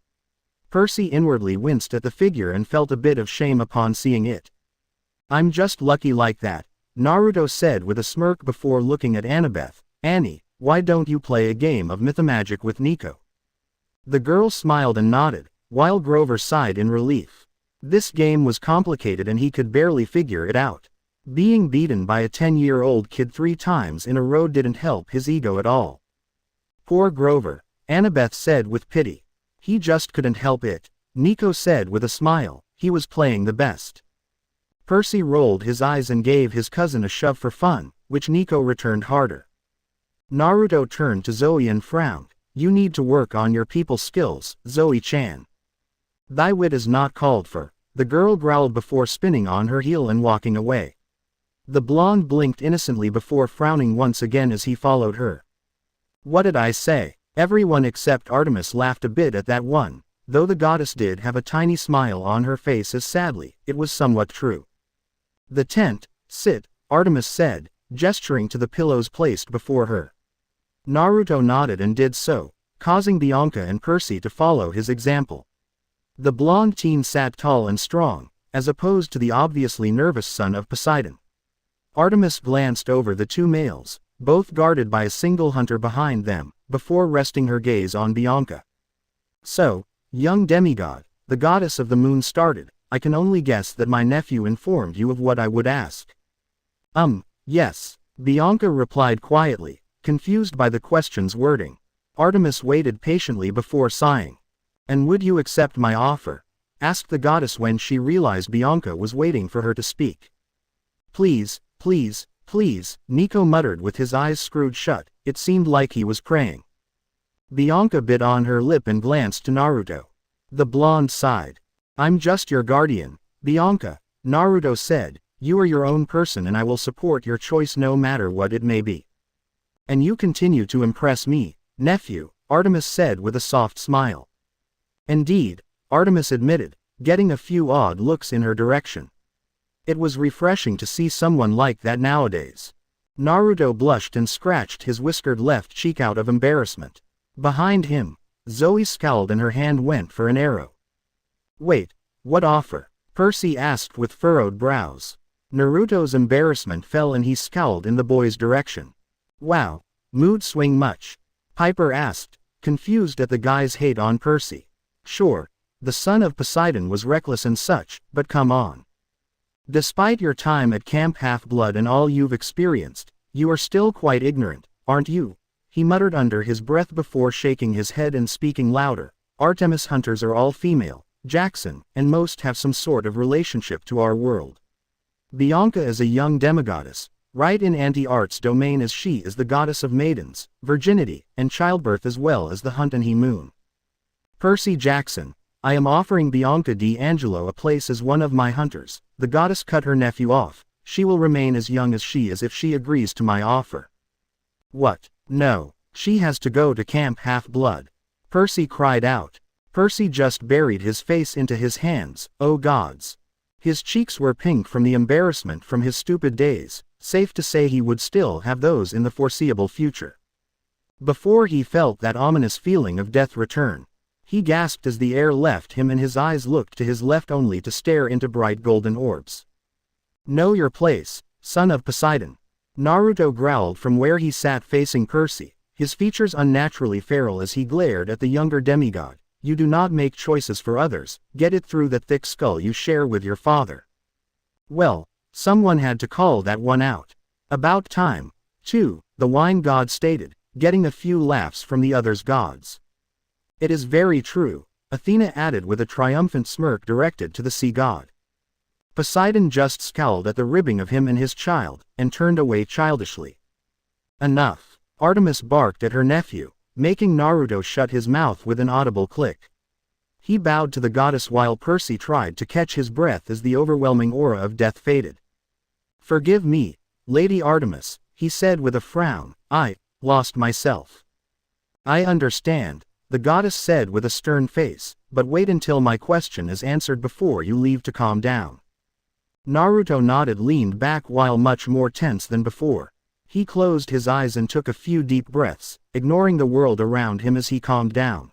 Percy inwardly winced at the figure and felt a bit of shame upon seeing it. I'm just lucky like that, Naruto said with a smirk before looking at Annabeth. Annie, why don't you play a game of Mythomagic with Nico? The girl smiled and nodded, while Grover sighed in relief. This game was complicated and he could barely figure it out. Being beaten by a 10-year-old kid 3 times in a row didn't help his ego at all. Poor Grover, Annabeth said with pity. He just couldn't help it, Nico said with a smile. He was playing the best. Percy rolled his eyes and gave his cousin a shove for fun, which Nico returned harder. Naruto turned to Zoe and frowned. You need to work on your people skills, Zoe-chan. Thy wit is not called for, the girl growled before spinning on her heel and walking away. The blonde blinked innocently before frowning once again as he followed her. What did I say? Everyone except Artemis laughed a bit at that one, though the goddess did have a tiny smile on her face as sadly, it was somewhat true. The tent, sit, Artemis said, gesturing to the pillows placed before her. Naruto nodded and did so, causing Bianca and Percy to follow his example. The blonde teen sat tall and strong, as opposed to the obviously nervous son of Poseidon. Artemis glanced over the two males, both guarded by a single hunter behind them, before resting her gaze on Bianca. So, young demigod, the goddess of the moon started, I can only guess that my nephew informed you of what I would ask. Yes, Bianca replied quietly, confused by the question's wording. Artemis waited patiently before sighing. And would you accept my offer? Asked the goddess when she realized Bianca was waiting for her to speak. Please, please, please, Nico muttered with his eyes screwed shut. It seemed like he was praying. Bianca bit on her lip and glanced to Naruto. The blonde sighed. I'm just your guardian, Bianca, Naruto said. You are your own person and I will support your choice no matter what it may be. And you continue to impress me, nephew, Artemis said with a soft smile. Indeed, Artemis admitted, getting a few odd looks in her direction. It was refreshing to see someone like that nowadays. Naruto blushed and scratched his whiskered left cheek out of embarrassment. Behind him, Zoe scowled and her hand went for an arrow. Wait, what offer? Percy asked with furrowed brows. Naruto's embarrassment fell and he scowled in the boy's direction. Wow, mood swing much? Piper asked, confused at the guy's hate on Percy. Sure, the son of Poseidon was reckless and such, but come on. Despite your time at Camp Half-Blood and all you've experienced, you are still quite ignorant, aren't you? He muttered under his breath before shaking his head and speaking louder. Artemis hunters are all female, Jackson, and most have some sort of relationship to our world. Bianca is a young demigoddess, right in anti-art's domain as she is the goddess of maidens, virginity, and childbirth as well as the hunt and he moon. Percy Jackson, I am offering Bianca D'Angelo a place as one of my hunters. The goddess cut her nephew off. She will remain as young as she is if she agrees to my offer. What? No, she has to go to Camp Half-Blood. Percy cried out. Percy just buried his face into his hands, oh gods. His cheeks were pink from the embarrassment from his stupid days, safe to say he would still have those in the foreseeable future. Before he felt that ominous feeling of death return, he gasped as the air left him and his eyes looked to his left only to stare into bright golden orbs. Know your place, son of Poseidon. Naruto growled from where he sat facing Percy, his features unnaturally feral as he glared at the younger demigod. You do not make choices for others, get it through the thick skull you share with your father. Well, someone had to call that one out. About time, too, the wine god stated, getting a few laughs from the others' gods. It is very true, Athena added with a triumphant smirk directed to the sea god. Poseidon just scowled at the ribbing of him and his child, and turned away childishly. Enough, Artemis barked at her nephew, making Naruto shut his mouth with an audible click. He bowed to the goddess while Percy tried to catch his breath as the overwhelming aura of death faded. Forgive me, Lady Artemis, he said with a frown, I lost myself. I understand, the goddess said with a stern face, but wait until my question is answered before you leave to calm down. Naruto nodded, leaned back while much more tense than before. He closed his eyes and took a few deep breaths, ignoring the world around him as he calmed down.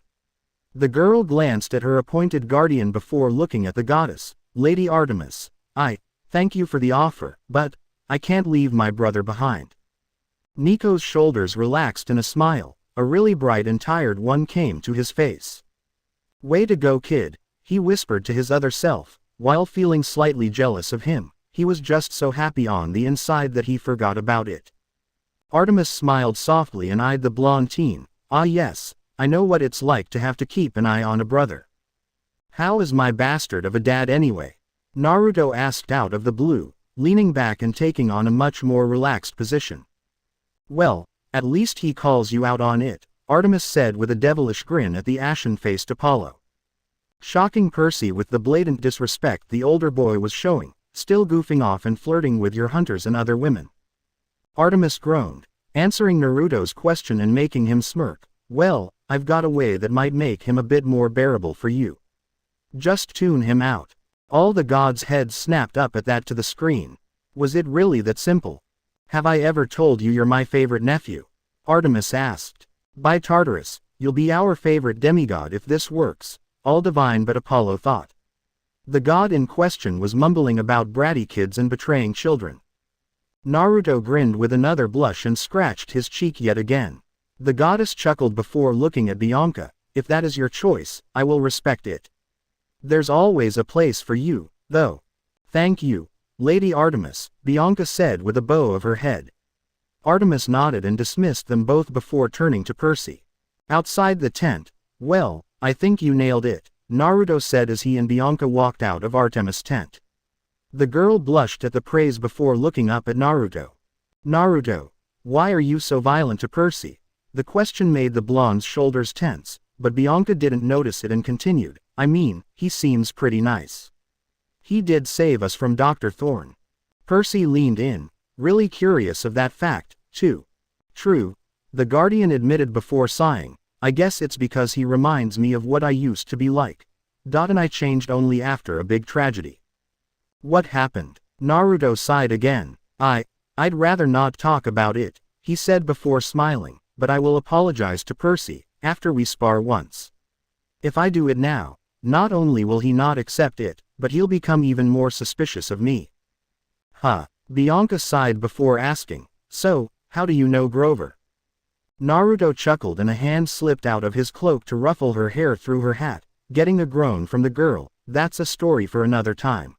The girl glanced at her appointed guardian before looking at the goddess. Lady Artemis, I thank you for the offer, but I can't leave my brother behind. Nico's shoulders relaxed in a smile, a really bright and tired one came to his face. Way to go, kid, he whispered to his other self, while feeling slightly jealous of him. He was just so happy on the inside that he forgot about it. Artemis smiled softly and eyed the blonde teen. Ah yes, I know what it's like to have to keep an eye on a brother. How is my bastard of a dad anyway? Naruto asked out of the blue, leaning back and taking on a much more relaxed position. Well, at least he calls you out on it, Artemis said with a devilish grin at the ashen-faced Apollo. Shocking Percy with the blatant disrespect the older boy was showing, still goofing off and flirting with your hunters and other women. Artemis groaned, answering Naruto's question and making him smirk. Well, I've got a way that might make him a bit more bearable for you. Just tune him out. All the gods' heads snapped up at that to the screen. Was it really that simple? Have I ever told you you're my favorite nephew? Artemis asked. By Tartarus, you'll be our favorite demigod if this works, all divine, but Apollo thought. The god in question was mumbling about bratty kids and betraying children. Naruto grinned with another blush and scratched his cheek yet again. The goddess chuckled before looking at Bianca. If that is your choice, I will respect it. There's always a place for you, though. Thank you, Lady Artemis, Bianca said with a bow of her head. Artemis nodded and dismissed them both before turning to Percy. Outside the tent, well, I think you nailed it, Naruto said as he and Bianca walked out of Artemis' tent. The girl blushed at the praise before looking up at Naruto. Naruto, why are you so violent to Percy? The question made the blonde's shoulders tense, but Bianca didn't notice it and continued, I mean, he seems pretty nice. He did save us from Dr. Thorne. Percy leaned in, really curious of that fact, too. True, the Guardian admitted before sighing, I guess it's because he reminds me of what I used to be like. And I changed only after a big tragedy. What happened? Naruto sighed again. I'd rather not talk about it, he said before smiling, but I will apologize to Percy, after we spar once. If I do it now, not only will he not accept it, but he'll become even more suspicious of me. Huh. Bianca sighed before asking, so, how do you know Grover? Naruto chuckled and a hand slipped out of his cloak to ruffle her hair through her hat, getting a groan from the girl, that's a story for another time.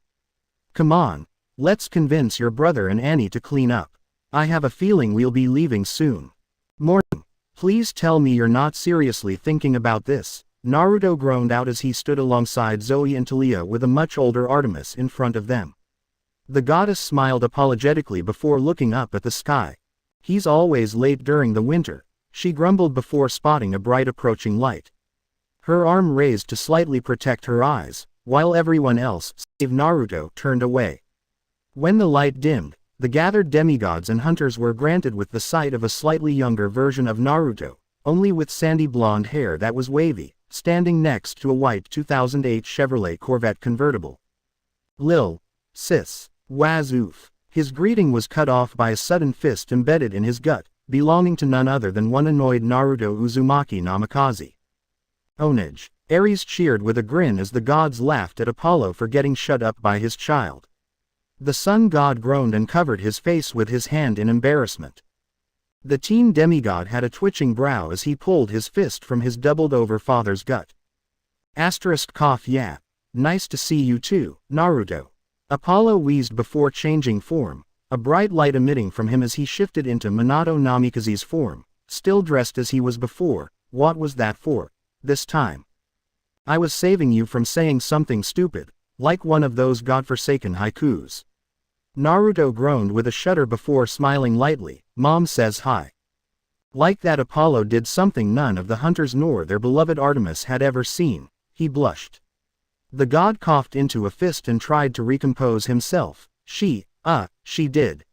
Come on, let's convince your brother and Annie to clean up. I have a feeling we'll be leaving soon. Morning. Please tell me you're not seriously thinking about this, Naruto groaned out as he stood alongside Zoe and Talia with a much older Artemis in front of them. The goddess smiled apologetically before looking up at the sky. He's always late during the winter, she grumbled before spotting a bright approaching light. Her arm raised to slightly protect her eyes, while everyone else, save Naruto, turned away. When the light dimmed, the gathered demigods and hunters were granted with the sight of a slightly younger version of Naruto, only with sandy blonde hair that was wavy, standing next to a white 2008 Chevrolet Corvette convertible. Lil. Sis. Waz oof. His greeting was cut off by a sudden fist embedded in his gut, belonging to none other than one annoyed Naruto Uzumaki Namikaze. Onage. Ares cheered with a grin as the gods laughed at Apollo for getting shut up by his child. The sun god groaned and covered his face with his hand in embarrassment. The teen demigod had a twitching brow as he pulled his fist from his doubled-over father's gut. Asterisk cough yeah. Nice to see you too, Naruto. Apollo wheezed before changing form, a bright light emitting from him as he shifted into Minato Namikaze's form, still dressed as he was before. What was that for, this time? I was saving you from saying something stupid, like one of those godforsaken haikus. Naruto groaned with a shudder before smiling lightly, Mom says hi. Like that Apollo did something none of the hunters nor their beloved Artemis had ever seen, he blushed. The god coughed into a fist and tried to recompose himself, she did.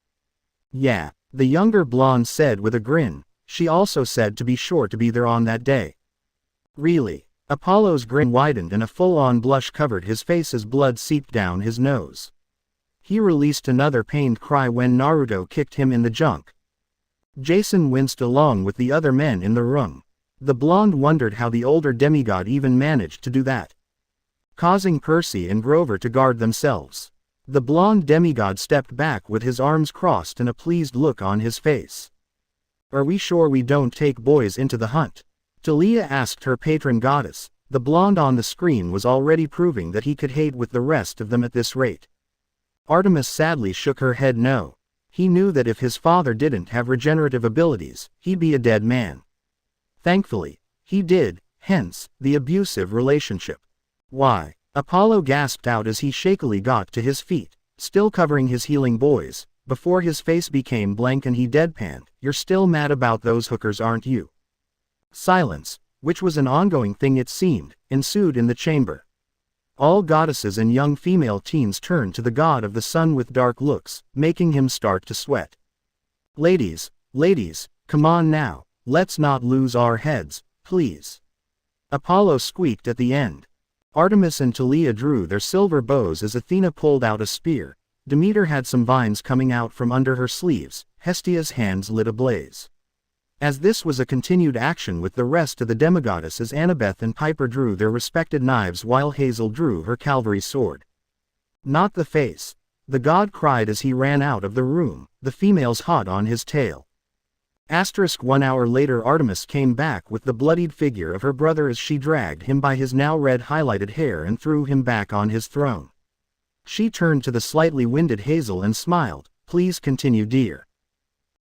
Yeah, the younger blonde said with a grin, she also said to be sure to be there on that day. Really? Apollo's grin widened and a full-on blush covered his face as blood seeped down his nose. He released another pained cry when Naruto kicked him in the junk. Jason winced along with the other men in the room. The blonde wondered how the older demigod even managed to do that, causing Percy and Grover to guard themselves. The blonde demigod stepped back with his arms crossed and a pleased look on his face. Are we sure we don't take boys into the hunt? Talia asked her patron goddess. The blonde on the screen was already proving that he could hate with the rest of them at this rate. Artemis sadly shook her head no. He knew that if his father didn't have regenerative abilities, he'd be a dead man. Thankfully, he did, hence, the abusive relationship. Why? Apollo gasped out as he shakily got to his feet, still covering his healing boys, before his face became blank and he deadpanned, you're still mad about those hookers aren't you? Silence, which was an ongoing thing it seemed, ensued in the chamber. All goddesses and young female teens turned to the god of the sun with dark looks, making him start to sweat. Ladies, come on now, let's not lose our heads, please. Apollo squeaked at the end. Artemis and Talia drew their silver bows as Athena pulled out a spear. Demeter had some vines coming out from under her sleeves, Hestia's hands lit ablaze. As this was a continued action with the rest of the demigoddesses, Annabeth and Piper drew their respected knives while Hazel drew her cavalry sword. Not the face, the god cried as he ran out of the room, the females hot on his tail. 1 hour later Artemis came back with the bloodied figure of her brother as she dragged him by his now red highlighted hair and threw him back on his throne. She turned to the slightly winded Hazel and smiled, please continue dear.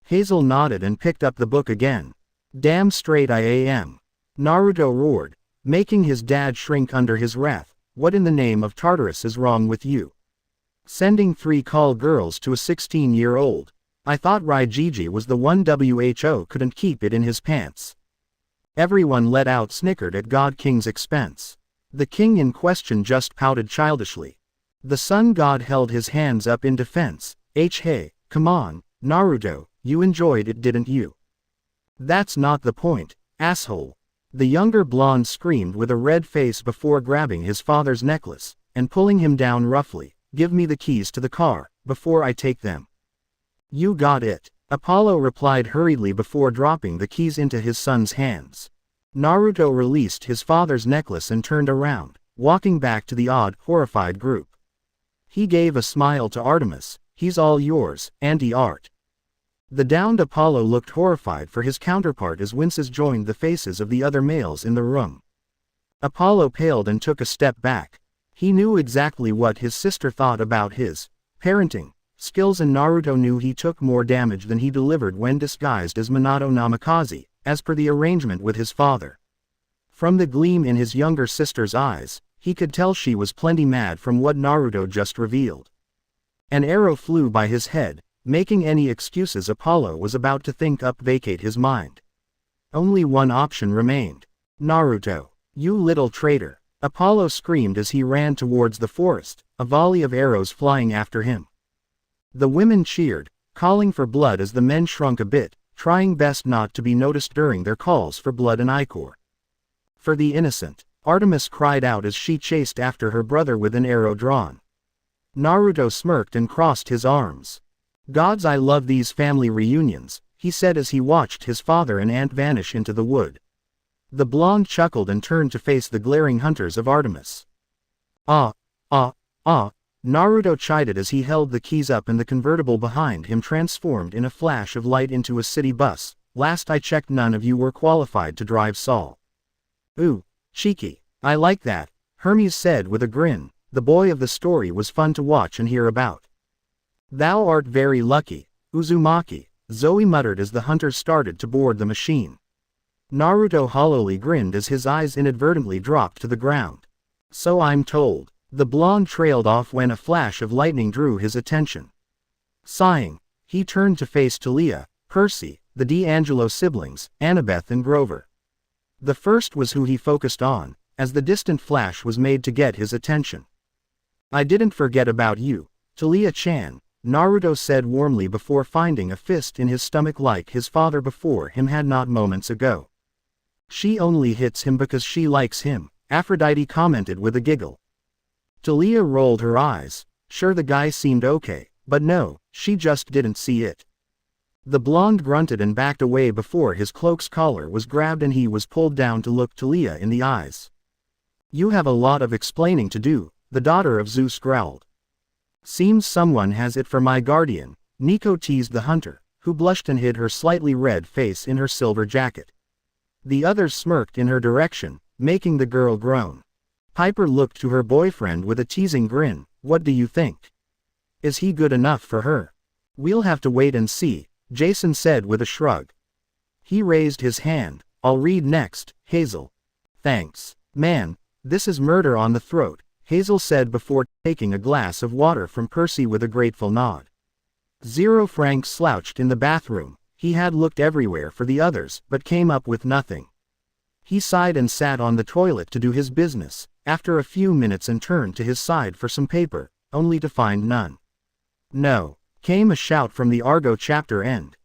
Hazel nodded and picked up the book again. Damn straight I am. Naruto roared, making his dad shrink under his wrath, what in the name of Tartarus is wrong with you? Sending 3 call girls to a 16-year-old. I thought Raijiji was the one who couldn't keep it in his pants. Everyone let out snickered at God King's expense. The king in question just pouted childishly. The sun god held his hands up in defense. Hey, come on, Naruto, you enjoyed it, didn't you? That's not the point, asshole. The younger blonde screamed with a red face before grabbing his father's necklace and pulling him down roughly. Give me the keys to the car, before I take them. You got it, Apollo replied hurriedly before dropping the keys into his son's hands. Naruto released his father's necklace and turned around, walking back to the odd, horrified group. He gave a smile to Artemis. He's all yours, Auntie Art. The downed Apollo looked horrified for his counterpart as winces joined the faces of the other males in the room. Apollo paled and took a step back. He knew exactly what his sister thought about his parenting skills, and Naruto knew he took more damage than he delivered when disguised as Minato Namikaze, as per the arrangement with his father. From the gleam in his younger sister's eyes, he could tell she was plenty mad from what Naruto just revealed. An arrow flew by his head, making any excuses Apollo was about to think up vacate his mind. Only one option remained. Naruto, you little traitor, Apollo screamed as he ran towards the forest, a volley of arrows flying after him. The women cheered, calling for blood as the men shrunk a bit, trying best not to be noticed during their calls for blood and ichor. For the innocent, Artemis cried out as she chased after her brother with an arrow drawn. Naruto smirked and crossed his arms. Gods, I love these family reunions, he said as he watched his father and aunt vanish into the wood. The blonde chuckled and turned to face the glaring hunters of Artemis. Naruto chided as he held the keys up and the convertible behind him transformed in a flash of light into a city bus. Last I checked, none of you were qualified to drive Saul. Ooh, cheeky. I like that, Hermes said with a grin. The boy of the story was fun to watch and hear about. Thou art very lucky, Uzumaki, Zoe muttered as the hunters started to board the machine. Naruto hollowly grinned as his eyes inadvertently dropped to the ground. So I'm told. The blonde trailed off when a flash of lightning drew his attention. Sighing, he turned to face Talia, Percy, the D'Angelo siblings, Annabeth and Grover. The first was who he focused on, as the distant flash was made to get his attention. I didn't forget about you, Talia-chan, Naruto said warmly before finding a fist in his stomach like his father before him had not moments ago. She only hits him because she likes him, Aphrodite commented with a giggle. Talia rolled her eyes. Sure, the guy seemed okay, but no, she just didn't see it. The blonde grunted and backed away before his cloak's collar was grabbed and he was pulled down to look Talia in the eyes. You have a lot of explaining to do, the daughter of Zeus growled. Seems someone has it for my guardian, Nico teased the hunter, who blushed and hid her slightly red face in her silver jacket. The others smirked in her direction, making the girl groan. Piper looked to her boyfriend with a teasing grin. What do you think? Is he good enough for her? We'll have to wait and see, Jason said with a shrug. He raised his hand. I'll read next, Hazel. Thanks. Man, this is murder on the throat, Hazel said before taking a glass of water from Percy with a grateful nod. Zero Frank slouched in the bathroom. He had looked everywhere for the others, but came up with nothing. He sighed and sat on the toilet to do his business, after a few minutes, and turned to his side for some paper, only to find none. No, came a shout from the Argo chapter end.